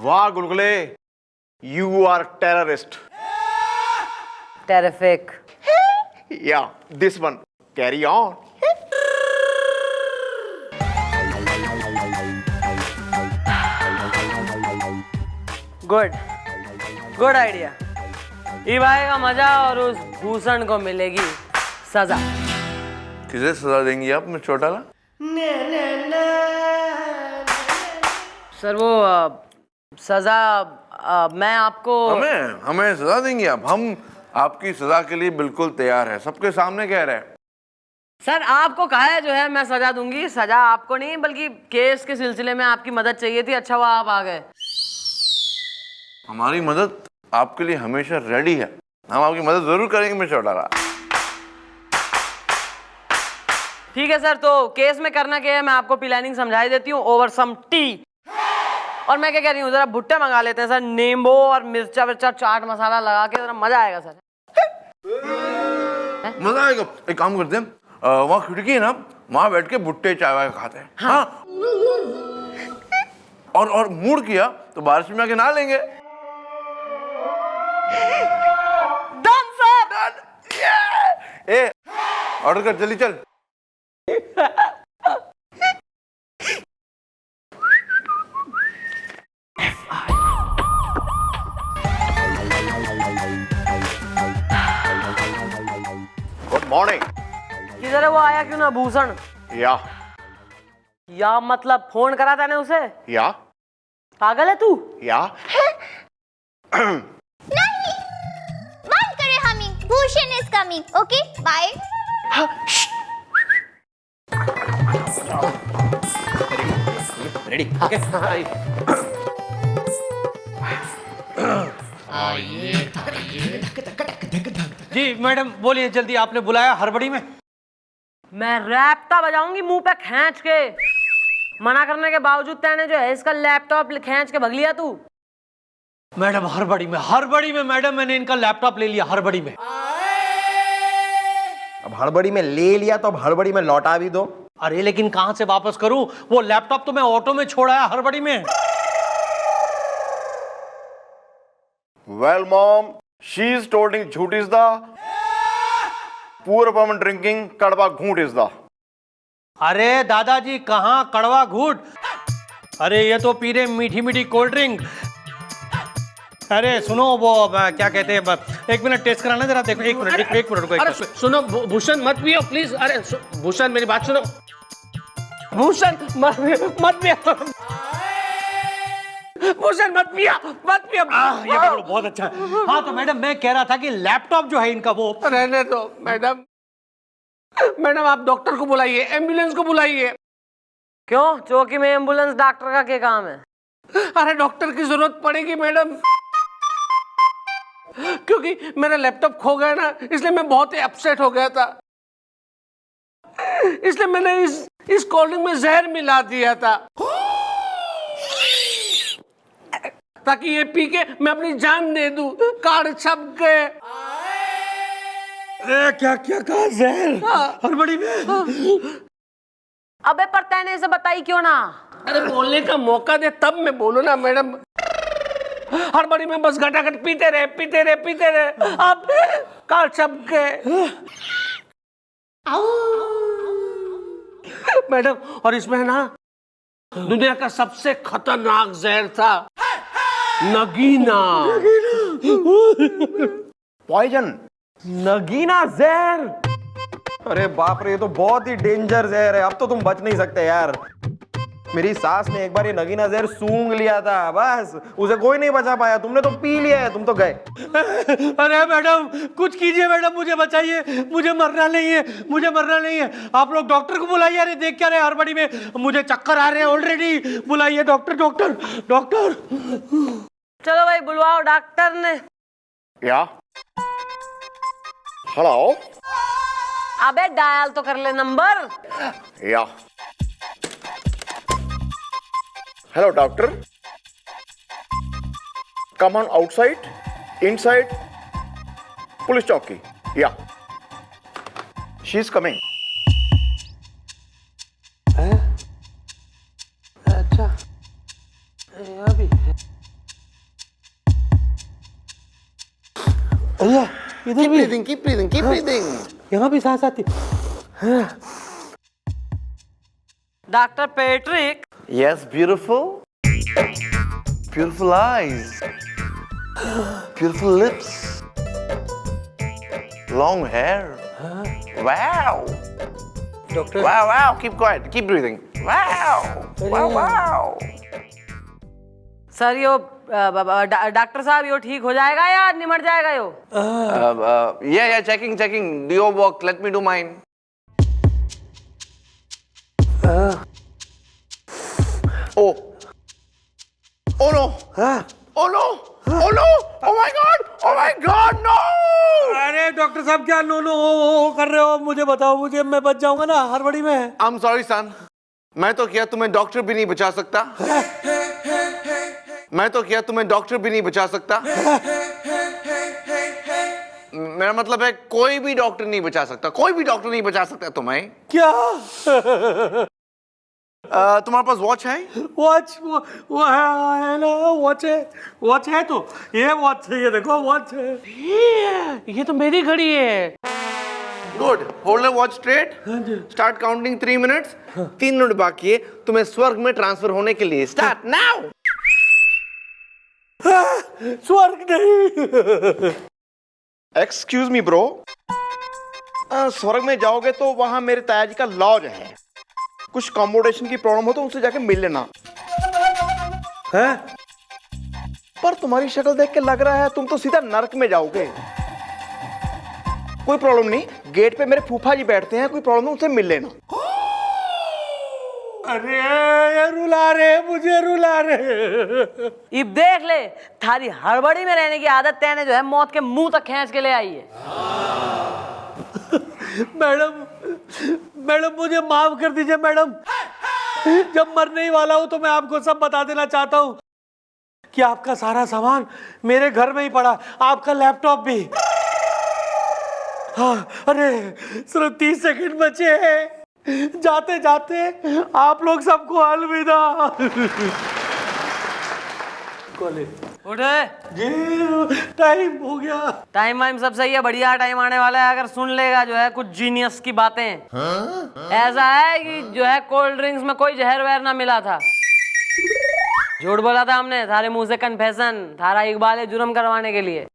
वाह गुलगुले, you are terrorist. Terrific. Yeah this one, carry on. Good good idea. ई भाई का मजा और उस भूषण को मिलेगी सजा। किसे सजा देंगी आप मिस्टर चौटाला? सर वो सजा मैं आपको हमें सजा देंगी आप? हम आपकी सजा के लिए बिल्कुल तैयार है, सबके सामने कह रहे हैं। सर आपको कहा है जो है मैं सजा दूंगी। सजा आपको नहीं बल्कि केस के सिलसिले में आपकी मदद चाहिए थी। अच्छा हुआ आप आ गए। हमारी मदद आपके लिए हमेशा रेडी है, हम आपकी मदद जरूर करेंगे मिस्टर चौटाला। ठीक है सर, तो केस में करना क्या है मैं आपको प्लानिंग समझाई देती हूँ ओवर सम टी। और मैं क्या कह रही हूँ, जरा भुट्टे मंगा लेते हैं सर, नींबू और मिर्चा विर्चा चाट मसाला लगा के, जरा मजा आएगा सर। मजा आएगा। एक काम करते हैं, वहाँ खिड़की है ना, वहाँ बैठ के भुट्टे चाय वाय खाते हैं। हाँ। और मूड किया तो बारिश में आके नहा लेंगे। Done sir. ए ऑर्डर कर, जल्दी चल। Good morning. किधर है वो, आया क्यों ना भूषण? या मतलब फोन करा था ना उसे? या पागल है तू? या नहीं, बात करें हमी, Bhushan is coming, okay bye. Ready? Okay. जी मैडम बोलिए जल्दी, आपने बुलाया हड़बड़ी में? मैं रैप्टा बजाऊंगी मुंह पे खींच के। मना करने के बावजूद तेने जो है इसका लैपटॉप खींच के भग लिया तू। मैडम हड़बड़ी में मैडम मैंने इनका लैपटॉप ले लिया, हड़बड़ी में। अब हड़बड़ी में ले लिया तो अब हड़बड़ी में लौटा भी दो। अरे लेकिन कहां से वापस करूं, वो लैपटॉप तो मैं ऑटो में छोड़ा है हड़बड़ी में। वेल मॉम, शी इज टोल्डिंग झूठ is the poor woman drinking कड़वा घूंट इज द। अरे दादाजी कहां कड़वा घूट, अरे ये तो पी रहे मीठी मीठी कोल्ड ड्रिंक। अरे सुनो वो क्या कहते हैं, एक मिनट टेस्ट कराना जरा, देखो एक मिनट रुको। अरे सुनो भूषण मत पियो प्लीज। अरे भूषण मेरी बात सुनो, भूषण मत पियो, भूषण मत पिया। ये पकड़ो, बहुत अच्छा है। हाँ तो मैडम मैं कह रहा था कि लैपटॉप जो है इनका वो रहने दो मैडम आप डॉक्टर को बुलाइए, एम्बुलेंस को बुलाइए। क्यों, चौकी में एम्बुलेंस डॉक्टर का क्या काम है? अरे डॉक्टर की जरूरत पड़ेगी मैडम, क्योंकि मेरा लैपटॉप खो गया ना, इसलिए मैं बहुत ही अपसेट हो गया था। इसलिए मैंने इस कोल्ड ड्रिंक में जहर मिला दिया था, ताकि ये पी के मैं अपनी जान दे दूं। कार्ड छप गए। क्या कहा, जहर हड़बड़ी में? अबे पर तैने इसे बताई क्यों ना? अरे बोलने का मौका दे तब मैं बोलूं ना मैडम। हड़बड़ी में बस घटाघट पीते रहे। अब कार्ड छप गए मैडम। और इसमें ना दुनिया का सबसे खतरनाक जहर था, नगीना। पॉइजन। नगीना जहर? अरे बाप रे, ये तो बहुत ही डेंजर जहर है। अब तो तुम बच नहीं सकते यार। मेरी सास ने एक बार ये नगीना जहर सूंघ लिया था, बस उसे कोई नहीं बचा पाया। तुमने तो पी लिया है, तुम तो गए। अरे मैडम कुछ कीजिए मैडम, मुझे बचाइए, मुझे मरना नहीं है, मुझे मरना नहीं है। आप लोग डॉक्टर को बुलाइए। अरे देख क्या रहे हड़बड़ी में, मुझे चक्कर आ रहे हैं ऑलरेडी। बुलाइए डॉक्टर, डॉक्टर, डॉक्टर। चलो भाई बुलवाओ डॉक्टर ने। या हेलो। अबे डायल तो कर ले नंबर। या hello doctor, come on outside, inside, police चौकी। या शी इज कमिंग। अच्छा अभी भैया इधर भी कीप ब्रीदिंग, कीप ब्रीदिंग। यहाँ भी सांस आती। Doctor Patrick. Yes, beautiful. Beautiful eyes. Beautiful lips. Long hair. Wow. Doctor Wow, wow. Keep quiet. Keep breathing. Wow. Wow, wow. Sir यो डॉक्टर साहब यो ठीक हो जाएगा या निमट जाएगा यो? Yeah, checking. Do your work. Let me do mine. Oh. Oh no. Oh no. Oh no. Oh my God. Oh my God. No. अरे डॉक्टर साहब क्या नो नो हो कर रहे हो? मुझे बताओ, मुझे, मैं बच जाऊंगा ना हड़बड़ी में। I'm sorry, son. मैं तो क्या तुम्हें डॉक्टर भी नहीं बचा सकता। मैं तो क्या तुम्हें डॉक्टर भी नहीं बचा सकता। मेरा मतलब है कोई भी डॉक्टर नहीं बचा सकता, कोई भी डॉक्टर नहीं बचा सकता तुम्हें। क्या? तुम्हारे पास वॉच है? वॉच वो है ना, वॉच है तो ये वॉच है, ये देखो वॉच है, ये तो मेरी घड़ी है। Good. Hold watch straight. Start counting 3 minutes. 3 minute बाकी है तुम्हें स्वर्ग में ट्रांसफर होने के लिए। Start now. स्वर्ग नहीं। एक्सक्यूज मी ब्रो, स्वर्ग में जाओगे तो वहां मेरे ताया जी का लॉज है। कुछ कॉम्बोडेशन की प्रॉब्लम हो तो उनसे जाके मिल लेना। है? पर तुम्हारी शक्ल देख के लग रहा है तुम तो सीधा नरक में जाओगे। कोई प्रॉब्लम नहीं, गेट पे मेरे फूफा जी बैठते हैं, कोई प्रॉब्लम नहीं, उनसे मिल लेना। अरे ये रुला रहे, मुझे रुला रहे। इब देख ले, थारी हड़बड़ी में रहने की आदत तेने जो है मौत के मुंह तक खींच के ले आई है। मैडम मुझे माफ कर दीजिए मैडम। जब मरने ही वाला हूं तो मैं आपको सब बता देना चाहता हूं कि आपका सारा सामान मेरे घर में ही पड़ा, आपका लैपटॉप भी। हाँ, अरे सिर्फ 30 सेकंड बचे हैं। जाते जाते आप लोग सबको अलविदा। उठे जी, टाइम हो गया। टाइम वाइम सब सही है, बढ़िया टाइम आने वाला है। अगर सुन लेगा जो है कुछ जीनियस की बातें। ऐसा है कि जो है कोल्ड ड्रिंक्स में कोई जहर वहर ना मिला था। झूठ बोला था हमने, थारे मुंह से कन्फेशन, थारा इकबाल जुर्म करवाने के लिए।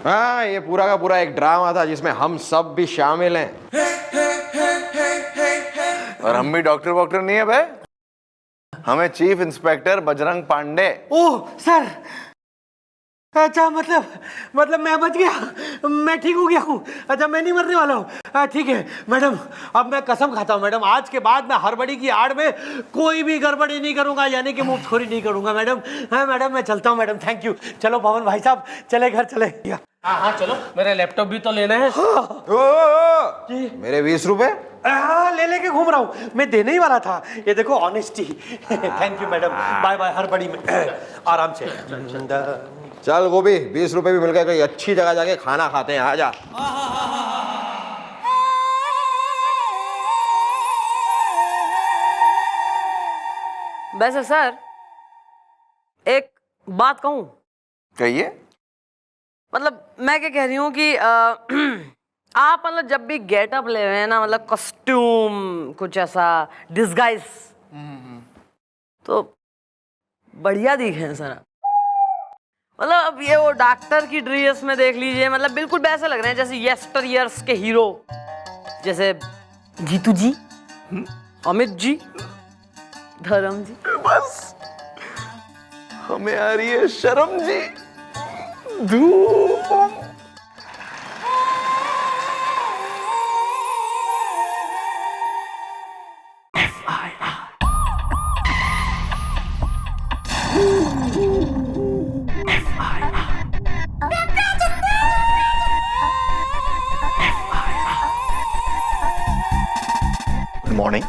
हाँ, ये पूरा का पूरा एक ड्रामा था जिसमें हम सब भी शामिल हैं। और हम भी डॉक्टर वॉक्टर नहीं है भाई, हमें chief inspector Bajrang Pandey. Oh sir, अच्छा मतलब मैं बच गया, मैं ठीक हो गया हूँ। अच्छा, मैं नहीं मरने वाला हूँ। ठीक है मैडम, अब मैं कसम खाता हूँ मैडम, आज के बाद मैं हड़बड़ी की आड़ में कोई भी गड़बड़ी नहीं करूँगा, यानी कि मुंहखोरी नहीं करूँगा मैडम। हाँ मैडम, मैं चलता हूँ मैडम, थैंक यू। चलो पवन भाई साहब, चले घर चले। हाँ चलो, मेरा लैपटॉप भी तो लेना है। मेरे 20 रुपए? हाँ, ले लेके घूम रहा हूँ, मैं देने ही वाला था। ये देखो honesty. Thank you madam, bye bye. हड़बड़ी में आराम से। चल गोभी, 20 रुपए भी मिल गए, कहीं अच्छी जगह जाके खाना खाते हैं। आजा। वैसे सर एक बात कहूँ? कहिए। मतलब मैं क्या कह रही हूँ कि आप मतलब जब भी गेटअप ले रहे हैं ना, मतलब कॉस्ट्यूम कुछ ऐसा डिस्गाइज, तो बढ़िया दिखे हैं सर। मतलब अब ये वो डॉक्टर की ड्रेस में देख लीजिए, मतलब बिल्कुल वैसे लग रहे हैं जैसे यस्टर ईयर्स के हीरो, जैसे जीतू जी, अमित जी, धर्म जी, बस हमें आ रही है शर्म जी। धूम। Good morning.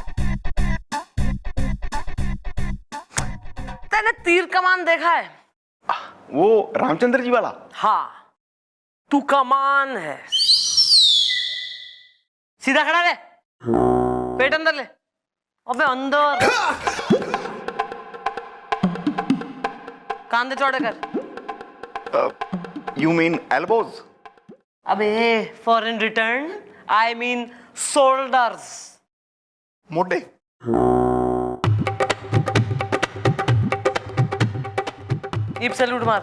तेने तीर कमान देखा है? वो रामचंद्र जी वाला? हाँ, तू कमान है। सीधा खड़ा रहे, पेट अंदर ले। अबे अंदर। कांधे चौड़े कर। You mean elbows? अबे foreign return, I mean shoulders. मोटे? ईप सैल्यूट मार।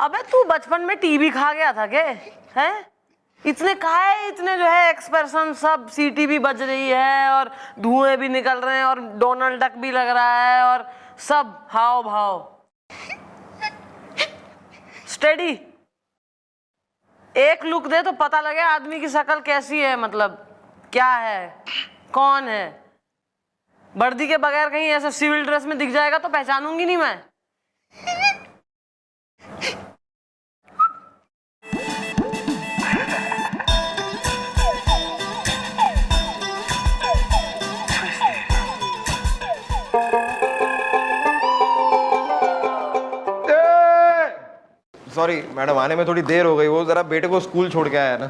अबे तू बचपन में टीवी खा गया था क्या? हैं? इतने खाए, इतने जो है एक्सप्रेशन, सब सीटी भी बज रही है और धुएं भी निकल रहे हैं और डोनाल्ड डक भी लग रहा है और सब हाव भाव। स्टेडी। एक लुक दे तो पता लगे आदमी की शक्ल कैसी है, मतलब क्या है, कौन है। वर्दी के बगैर कहीं ऐसे सिविल ड्रेस में दिख जाएगा तो पहचानूंगी नहीं मैं। सॉरी मैडम, आने में थोड़ी देर हो गई। वो जरा बेटे को स्कूल छोड़ के आया ना।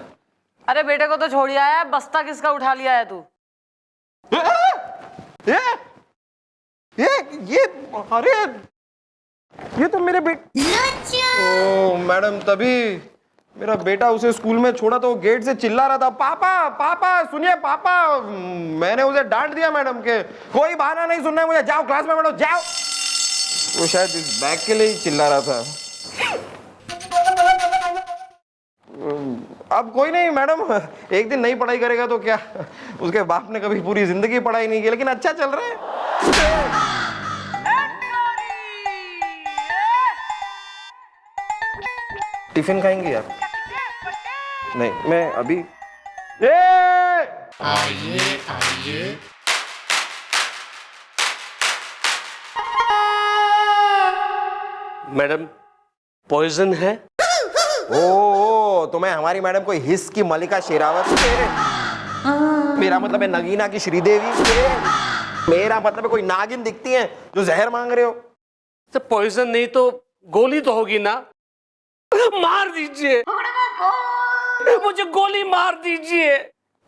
अरे बेटे को तो छोड़ ही आया, बस्ता किसका उठा लिया है तू? ये अरे ये तो मेरे ओ मैडम, तभी मेरा बेटा उसे स्कूल में छोड़ा तो गेट से चिल्ला रहा था, पापा पापा सुनिए पापा। मैंने उसे डांट दिया मैडम के कोई बहाना नहीं सुनना है मुझे, जाओ क्लास में बैठो जाओ। वो शायद इस बैग के लिए ही चिल्ला रहा था। अब कोई नहीं मैडम, एक दिन नहीं पढ़ाई करेगा तो क्या, उसके बाप ने कभी पूरी जिंदगी पढ़ाई नहीं की, लेकिन अच्छा चल रहा है। टिफिन खाएंगे आप? नहीं, मैं अभी आइए मैडम, पॉइजन है? ओ तुम्हें हमारी मैडम कोई हिस की मलिका शेरावत, मेरा मतलब है नगीना की श्रीदेवी, मेरा मतलब है कोई नागिन दिखती है जो जहर मांग रहे हो। तो पॉइजन नहीं तो गोली तो होगी ना? मार दीजिए मुझे, गोली मार दीजिए।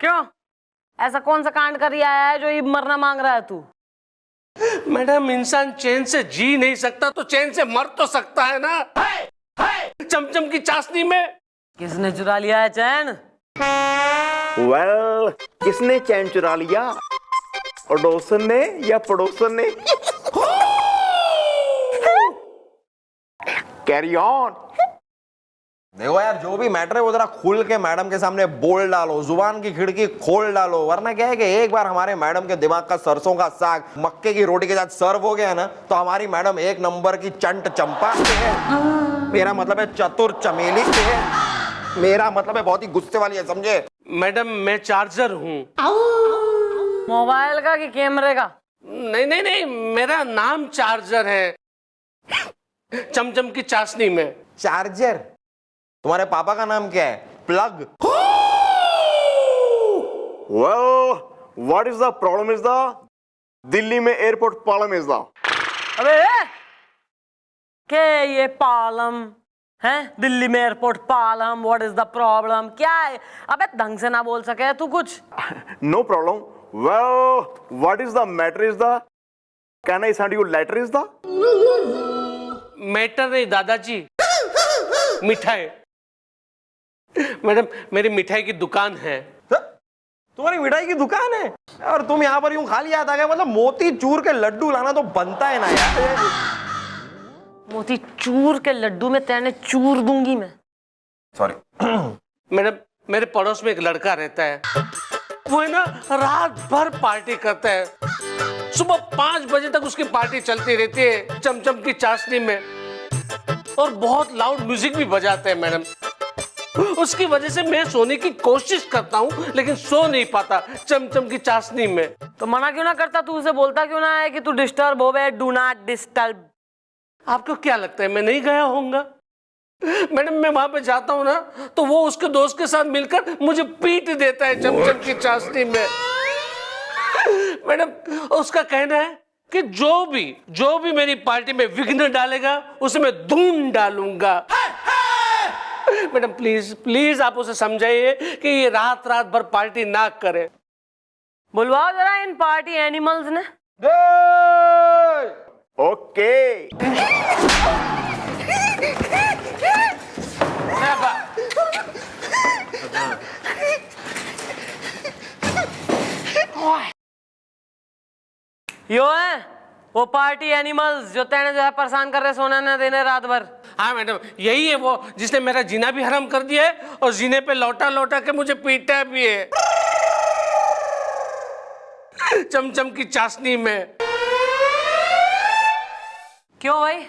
क्यों? ऐसा कौन सा कांड कर आया है जो ये मरना मांग रहा है तू? मैडम, इंसान चैन से जी नहीं सकता तो चैन से मर तो सकता है ना। चमचम की चाशनी में किसने चुरा लिया है चैन? वेल, किसने चैन चुरा लिया, अड़ोसन ने या पड़ोसन ने? Carry on. देखो यार, जो भी मैटर है वो जरा खुल के मैडम के सामने बोल डालो, जुबान की खिड़की खोल डालो, वरना क्या है कि एक बार हमारे मैडम के दिमाग का सरसों का साग मक्के की रोटी के साथ सर्व हो गया ना तो हमारी मैडम एक नंबर की चंट चंपा है। मेरा मतलब है चतुर चमेली है, मेरा मतलब है बहुत ही गुस्से वाली है, समझे? मैडम, मैं चार्जर हूँ। मोबाइल का कि कैमरे का? नहीं नहीं नहीं, मेरा नाम चार्जर है, चमचम की चाशनी में। चार्जर? तुम्हारे पापा का नाम क्या है? Plug? Well, what is the problem is the Delhi में एयरपोर्ट प्रॉब्लम इज द। अबे के ये पालम है, दिल्ली में airport Palam, what is the problem, क्या है? अबे ढंग से ना बोल सके तू कुछ? No problem. Well, what is the matter is the, can I send you letter is the? Matter नहीं दादाजी, मिठाई। मैडम, मेरी मिठाई की दुकान है। तुम्हारी मिठाई की दुकान है और तुम यहाँ पर यूं खाली याद आ गए। मतलब मोती चूर के लड्डू लाना तो बनता है ना यार। मोती चूर के लड्डू में तेने चूर दूंगी मैं। सॉरी मैडम, मेरे पड़ोस में एक लड़का रहता है, वो है ना रात भर पार्टी करता है। सुबह 5 बजे तक उसकी पार्टी चलती रहती है चमचम की चाशनी में, और बहुत लाउड म्यूजिक भी बजाते हैं मैडम। उसकी वजह से मैं सोने की कोशिश करता हूँ लेकिन सो नहीं पाता चमचम की चाशनी में। तो मना क्यों ना करता तू? उसे बोलता क्यों ना है कि तू डिस्टर्ब हो गए, डू नॉट डिस्टर्ब। आपको क्या लगता है मैं नहीं गया होऊंगा? मैडम, मैं वहां पे जाता हूँ ना तो वो उसके दोस्त के साथ मिलकर मुझे पीट देता है चमचम की चाशनी में। मैडम, उसका कहना है कि जो भी मेरी पार्टी में विघ्न डालेगा उसे मैं धूम डालूंगा। मैडम प्लीज प्लीज आप उसे समझाइए कि ये रात भर पार्टी ना करे। बुलवाओ जरा इन पार्टी एनिमल्स ने। ओके। यो है वो पार्टी एनिमल्स जो तेने जो है परेशान कर रहे, सोना न देने रात भर। हाँ मैडम, यही है वो जिसने मेरा जीना भी हराम कर दिया है और जीने पे लौटा लौटा के मुझे पीटा भी है चमचम की चाशनी में। क्यों भाई,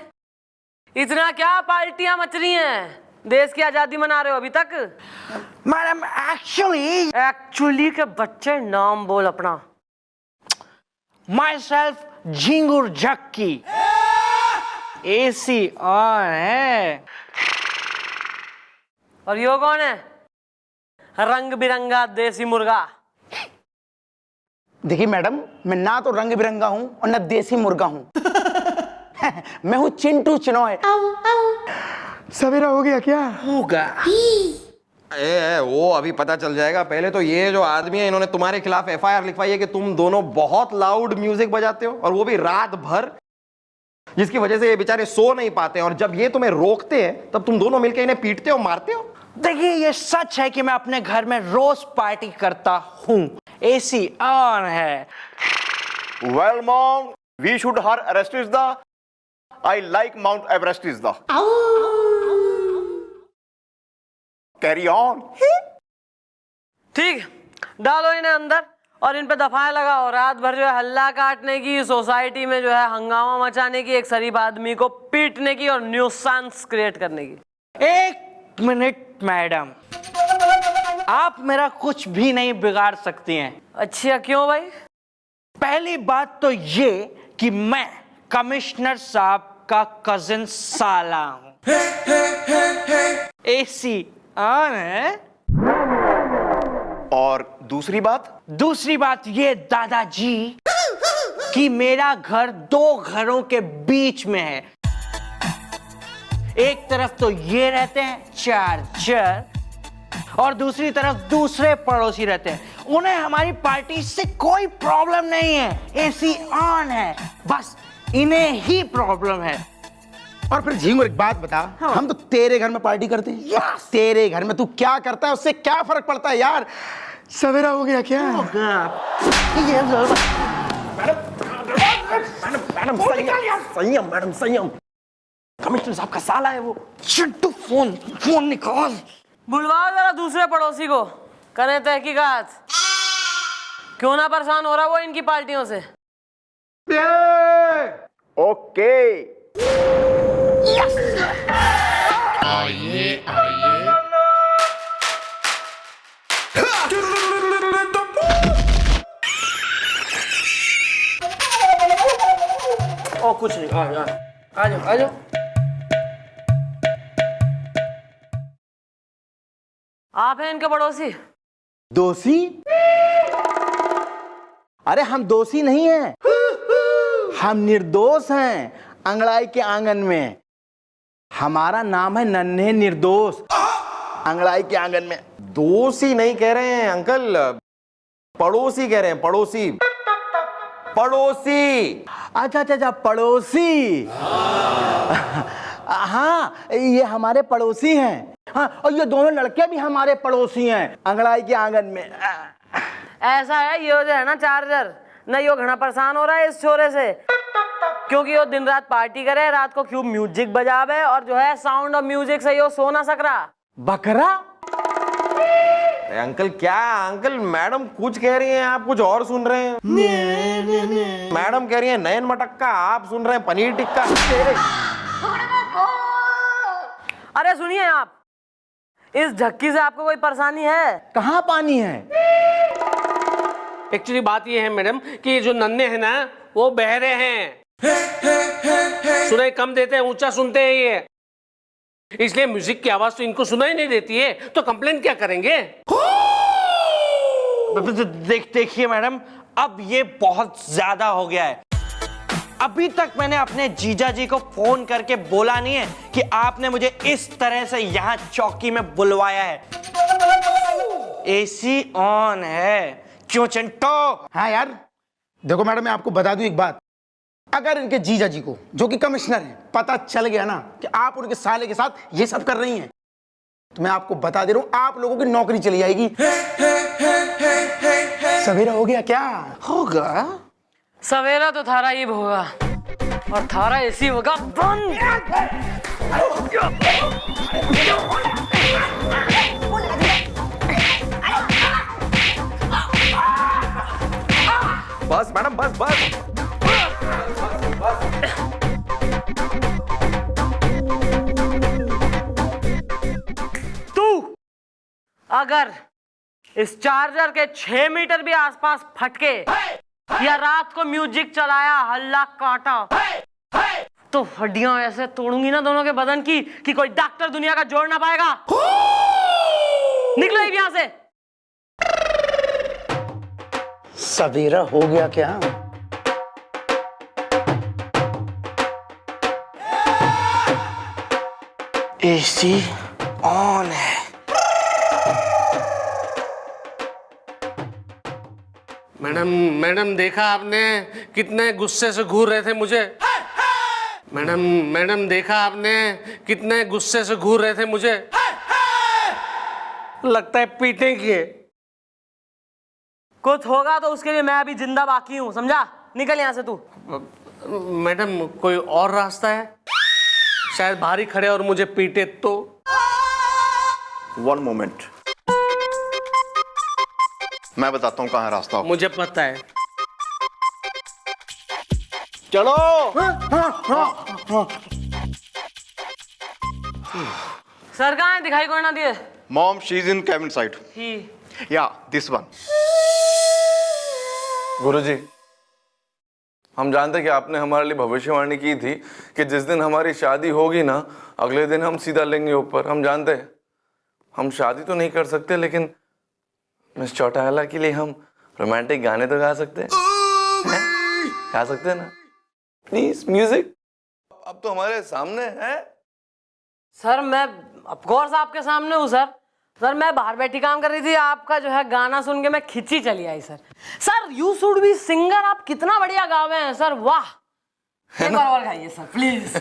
इतना क्या पार्टियां मच रही हैं? देश की आजादी मना रहे हो अभी तक? मैडम एक्चुअली के बच्चे नाम बोल अपना। My self Jhingur झक्की, AC on है। और यो कौन है? रंग बिरंगा देसी मुर्गा। देखिए मैडम, मैं ना तो रंग बिरंगा हूं और ना देसी मुर्गा हूं। मैं हूं चिंटू चिनोय। सवेरा हो गया क्या? होगा। वो अभी पता चल जाएगा। पहले तो ये जो आदमी है इन्होंने तुम्हारे खिलाफ एफआईआर लिखवाई है कि तुम दोनों बहुत लाउड म्यूजिक बजाते हो और वो भी रात भर, जिसकी वजह से ये बेचारे सो नहीं पाते हैं। और जब ये तुम्हें रोकते हैं तब तुम दोनों मिलकर इन्हें पीटते हो, मारते हो। देखिए, ये सच है कि मैं अपने घर में रोज पार्टी करता हूं। एसी ऑन है। Well, mom, we should her arrest is the. I like Mount Everest is the. Carry on. ठीक, डालो इन्हें अंदर और इन पे दफाएं लगाओ। रात भर जो है हल्ला काटने की, सोसाइटी में जो है हंगामा मचाने की, एक शरीफ आदमी को पीटने की और न्यूसेंस क्रिएट करने की। एक मिनट मैडम, आप मेरा कुछ भी नहीं बिगाड़ सकती हैं। अच्छा, क्यों भाई? पहली बात तो ये कि मैं कमिश्नर साहब का कजिन साला हूं। एसी ऑन है। और दूसरी बात ये दादाजी कि मेरा घर 2 घरों के बीच में है। एक तरफ तो ये रहते हैं चार्जर और दूसरी तरफ दूसरे पड़ोसी रहते हैं। उन्हें हमारी पार्टी से कोई प्रॉब्लम नहीं है। एसी ऑन है, बस इन्हें ही प्रॉब्लम है। और फिर झिंगुर एक बात बता, हम तो तेरे घर में पार्टी करते हैं। तेरे घर में तू क्या करता है उससे क्या फर्क पड़ता है यार? सवेरा हो गया क्या? मैडम संयम। कमिश्नर साहब का साला है वो। चिंटू फोन निकाल। बुलवाओ जरा दूसरे पड़ोसी को, करें तहकीकात। क्यों ना परेशान हो रहा वो इनकी पार्टियों से? ओके। और कुछ नहीं, आ जाओ। आप हैं इनके पड़ोसी? दोषी? अरे हम दोषी नहीं हैं, हम निर्दोष हैं। अंगड़ाई के आंगन में हमारा नाम है नन्हे निर्दोष। अंगड़ाई के आंगन में। दोषी नहीं कह रहे हैं अंकल, पड़ोसी कह रहे हैं। पड़ोसी। अच्छा, पड़ोसी। हाँ, ये हमारे पड़ोसी हैं। हाँ, और ये दोनों लड़के भी हमारे पड़ोसी हैं अंगड़ाई के आंगन में। ऐसा है ये जो है ना चार्जर ना, यो घना परेशान हो रहा है इस छोरे से, क्योंकि वो दिन रात पार्टी करे, रात को क्यों म्यूजिक बजावे और जो है साउंड ऑफ म्यूजिक से यो सो ना सक रहा। बकरा? अंकल क्या अंकल, मैडम कुछ कह रही हैं, आप कुछ और सुन रहे हैं। मैडम कह रही हैं नयन मटक्का, आप सुन रहे हैं पनीर टिक्का। अरे सुनिए आप, इस झक्की से आपको कोई परेशानी है? कहाँ पानी है? एक्चुअली बात ये है मैडम कि ये जो नन्हे हैं ना वो बहरे हैं, सुनाई कम देते हैं, ऊंचा सुनते हैं ये, इसलिए म्यूजिक की आवाज तो इनको सुनाई नहीं देती है, तो कंप्लेंट क्या करेंगे? देखिए मैडम, अब ये बहुत ज्यादा हो गया है। अभी तक मैंने अपने जीजा जी को फोन करके बोला नहीं है कि आपने मुझे इस तरह से यहाँ चौकी में बुलवाया है। एसी ऑन है, क्यों चिंटो? हाँ यार, देखो मैडम मैं आपको बता दूं एक बात, अगर इनके जीजा जी को जो कि कमिश्नर है पता चल गया ना कि आप उनके साले के साथ ये सब कर रही हैं, तो मैं आपको बता दे रहा हूं आप लोगों की नौकरी चली जाएगी। सवेरा हो गया क्या? होगा सवेरा तो थारा ईब होगा और थारा एसी होगा बंद। बस मैडम बस बस। तू अगर इस चार्जर के 6 मीटर भी आसपास फटके या रात को म्यूजिक चलाया, हल्ला काटा, तो हड्डियां ऐसे तोड़ूंगी ना दोनों के बदन की कि कोई डॉक्टर दुनिया का जोड़ ना पाएगा। निकलो यहां से। सवेरा हो गया क्या? एसी ऑन है। मैडम देखा आपने कितने गुस्से से घूर रहे थे मुझे? मैडम देखा आपने कितने गुस्से से घूर रहे थे मुझे? लगता है पीटेंगे। कुछ होगा तो उसके लिए मैं अभी जिंदा बाकी हूं, समझा? निकल यहां से तू। मैडम कोई और रास्ता है? शायद बाहर ही खड़े और मुझे पीटे तो। वन मोमेंट, मैं बताता हूं कहां रास्ता। मुझे पता है। चलो। सर कहाँ है? दिखाई कोई ना दिए। Mom, she is in cabin side. या दिस वन। गुरुजी, हम जानते कि आपने हमारे लिए भविष्यवाणी की थी कि जिस दिन हमारी शादी होगी ना, अगले दिन हम सीधा लेंगे ऊपर। हम जानते हैं हम शादी तो नहीं कर सकते, लेकिन मिस चौटाला के लिए हम रोमांटिक गाने तो गा सकते हैं। गा सकते हैं ना? Please music. अब तो हमारे सामने है। सर मैं ऑफ कोर्स आपके सामने हूँ सर। सर मैं बाहर बैठी काम कर रही थी, आपका जो है गाना सुन के मैं खिंची चली आई sir. Sir you should be singer, आप कितना बढ़िया गावे हैं सर, वाह। एक बार और गाइए सर प्लीज।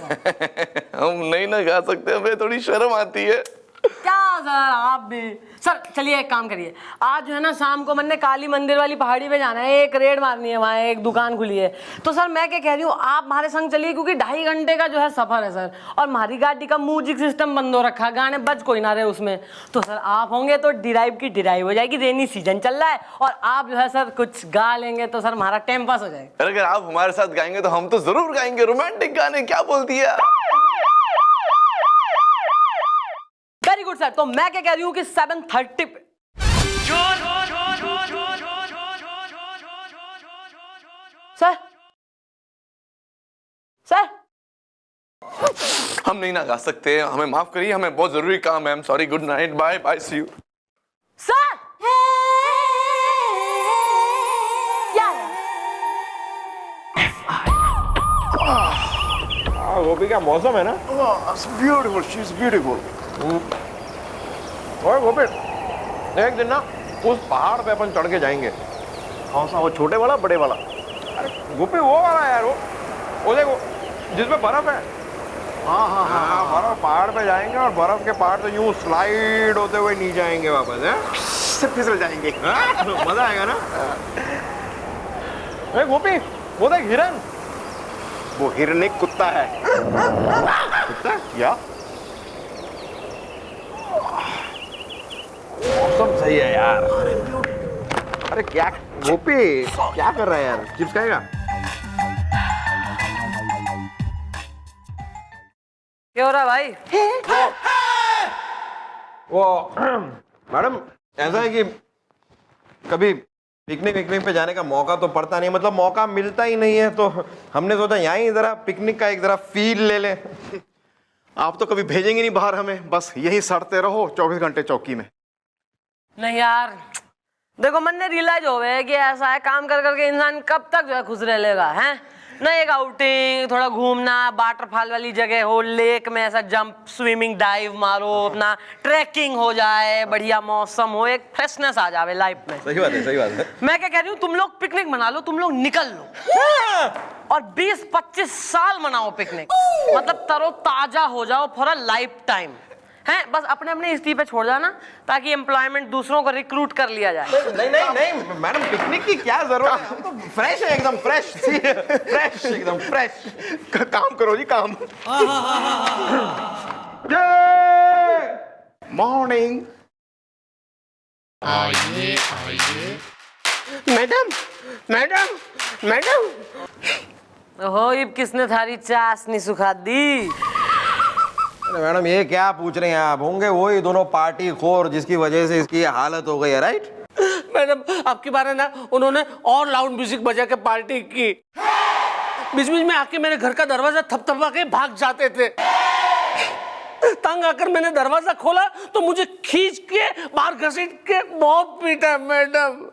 हम नहीं ना गा सकते, हमें थोड़ी शर्म आती है। क्या सर आप भी। सर चलिए एक काम करिए, आज जो है ना शाम को मैंने काली मंदिर वाली पहाड़ी पे जाना है, एक रेड मारनी है, वहाँ एक दुकान खुली है। तो सर मैं क्या कह रही हूँ, आप हमारे संग चलिए, क्योंकि 2.5 घंटे का जो है सफर है सर, और हमारी गाड़ी का म्यूजिक सिस्टम बंद हो रखा, गाने बज कोई ना रहे उसमें। तो सर आप होंगे तो डिराइव की डिराइव हो जाएगी, रेनी सीजन चल रहा है, और आप जो है सर कुछ गा लेंगे तो सर हमारा टाइम पास हो जाएगा। अगर आप हमारे साथ गाएंगे तो हम तो जरूर गाएंगे रोमांटिक गाने। क्या बोलती है? Very good sir. तो मैं क्या कह रही हूँ कि 7:30 पे सर सर हम नहीं ना गा सकते, हमें माफ करिए, हमें बहुत जरूरी काम है। I am sorry, good night, bye bye, see you. Sir क्या है? गोपी क्या मौसम है ना? Beautiful, she is beautiful. और गोपी एक दिन ना उस पहाड़ पे अपन चढ़ के जाएंगे। कौन सा? वो छोटे वाला बड़े वाला? अरे गोपी वो वाला यार, वो देखो जिसमें बर्फ है। हाँ हाँ हाँ हाँ, बर्फ पहाड़ पे जाएंगे और बर्फ के पहाड़ से यूं स्लाइड होते हुए नीचे आएंगे वापस है। से फिसल जाएंगे। मजा आएगा ना। गोपी, वो देख हिरन। वो हिरन एक कुत्ता है। कुत्ता क्या? सब सही है यार। अरे क्या गोपी, क्या कर रहा है यार? चिप्स खाएगा? क्या हो रहा है भाई? वो मैडम ऐसा है कि कभी पिकनिक विकनिक पे जाने का मौका तो पड़ता नहीं, मतलब मौका मिलता ही नहीं है, तो हमने सोचा यहीं जरा पिकनिक का एक जरा फील ले लें। आप तो कभी भेजेंगे नहीं बाहर हमें, बस यही सड़ते रहो 24 घंटे चौकी में। नहीं यार, देखो मन ने रियलाइज हो गया है कि ऐसा है, काम कर करके इंसान कब तक जो है खुश रह लेगा, हैं? ना एक आउटिंग, थोड़ा घूमना, वाटरफॉल वाली जगह हो, लेक में ऐसा जंप स्विमिंग डाइव मारो, अपना ट्रैकिंग हो जाए, बढ़िया मौसम हो, एक फ्रेशनेस आ जावे लाइफ में। सही बात है, सही बात है। मैं क्या कह रही हूँ, तुम लोग पिकनिक मना लो, तुम लोग निकल लो और 20-25 साल मनाओ पिकनिक, मतलब तरोताजा हो जाओ फॉर अ लाइफ टाइम, हैं? बस अपने अपने इस्तीफे छोड़ जाना ताकि एम्प्लॉयमेंट दूसरों को रिक्रूट कर लिया जाए। नहीं नहीं नहीं मैडम, पिकनिक की क्या जरूरत है? हम तो फ्रेश है एकदम, फ्रेश फ्रेश एकदम फ्रेश। काम करो जी, काम। मॉर्निंग। मैडम मैडम मैडम, हो ये किसने थारी चाशनी सुखा दी? अरे मैडम ये क्या पूछ रहे हैं आप? होंगे वही दोनों पार्टी खोर जिसकी वजह से इसकी ये हालत हो गई है, राइट? मैडम आपकी बार है ना, उन्होंने और लाउड म्यूजिक बजा के पार्टी की, बीच बीच में आके मेरे घर का दरवाजा थपथपा के भाग जाते थे। तंग आकर मैंने दरवाजा खोला तो मुझे खींच के बाहर घसीट के बहुत पीटा मैडम,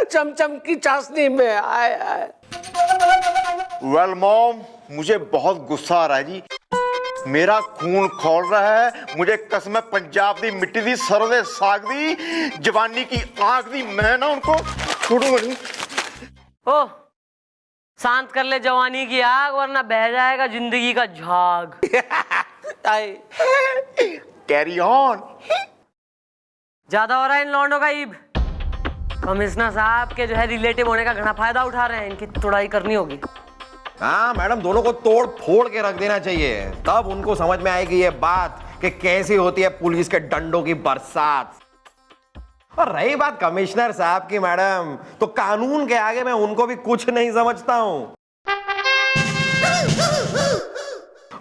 चमचम की चाशनी में। आए आए। वेल मॉम, मुझे बहुत गुस्सा आ रहा है जी, मेरा खून खौल रहा है। मुझे कसम है पंजाब दी मिट्टी दी, सरों दे साग दी, जवानी की आग दी, मैं ना उनको छोड़ूंगा नहीं। ओ शांत कर ले जवानी की आग, वरना बह जाएगा जिंदगी का झाग। Carry on. ज्यादा हो रहा है इन लौंडों का ईब। कमिश्नर साहब के जो है रिलेटिव होने का घना फायदा उठा रहे हैं, इनकी तुड़ाई करनी होगी। हाँ मैडम, दोनों को तोड़ फोड़ के रख देना चाहिए, तब उनको समझ में आएगी ये बात कि कैसी होती है पुलिस के डंडों की बरसात। और रही बात कमिश्नर साहब की मैडम, तो कानून के आगे मैं उनको भी कुछ नहीं समझता हूं।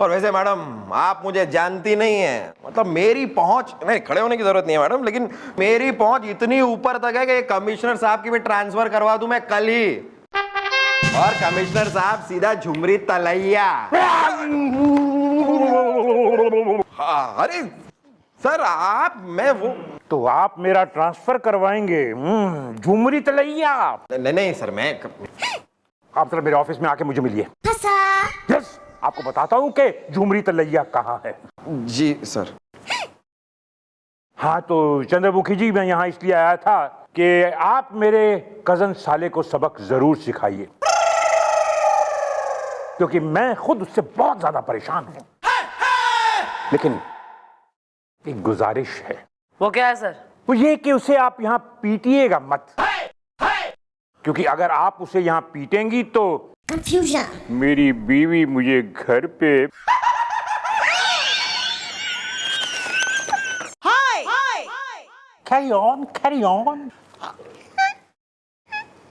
और वैसे मैडम आप मुझे जानती नहीं है, मतलब मेरी पहुंच, नहीं खड़े होने की जरूरत नहीं है मैडम, लेकिन मेरी पहुंच इतनी ऊपर तक है कि कमिश्नर साहब की भी ट्रांसफर करवा दूं मैं कल ही, और कमिश्नर साहब सीधा झुमरी तलैया। हाँ, अरे सर आप, मैं वो तो आप मेरा ट्रांसफर करवाएंगे? झुमरी तलैया। नहीं नहीं सर, मैं आप जरा मेरे ऑफिस में आके मुझे मिलिए। यस, आपको बताता हूं कि झुमरी तलैया कहाँ है। जी सर। हाँ तो चंद्रमुखी जी, मैं यहाँ इसलिए आया था कि आप मेरे कजन साले को सबक जरूर सिखाइए, क्योंकि मैं खुद उससे बहुत ज्यादा परेशान हूं। लेकिन एक गुजारिश है। वो क्या है सर? वो ये कि उसे आप यहाँ पीटिएगा मत, क्योंकि अगर आप उसे यहाँ पीटेंगी तो कंफ्यूजन, मेरी बीवी मुझे घर पे कैरी ऑन कैरी ऑन।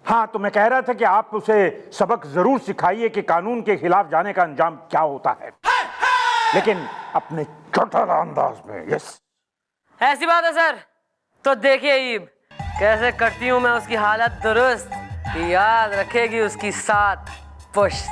हाँ तो मैं कह रहा था कि आप उसे सबक जरूर सिखाइए कि कानून के खिलाफ जाने का अंजाम क्या होता है, लेकिन अपने चौटाला अंदाज में। यस, ऐसी बात है सर। तो देखिए ईब, कैसे करती हूँ मैं उसकी हालत दुरुस्त, याद रखेगी उसकी 7 पुश्त।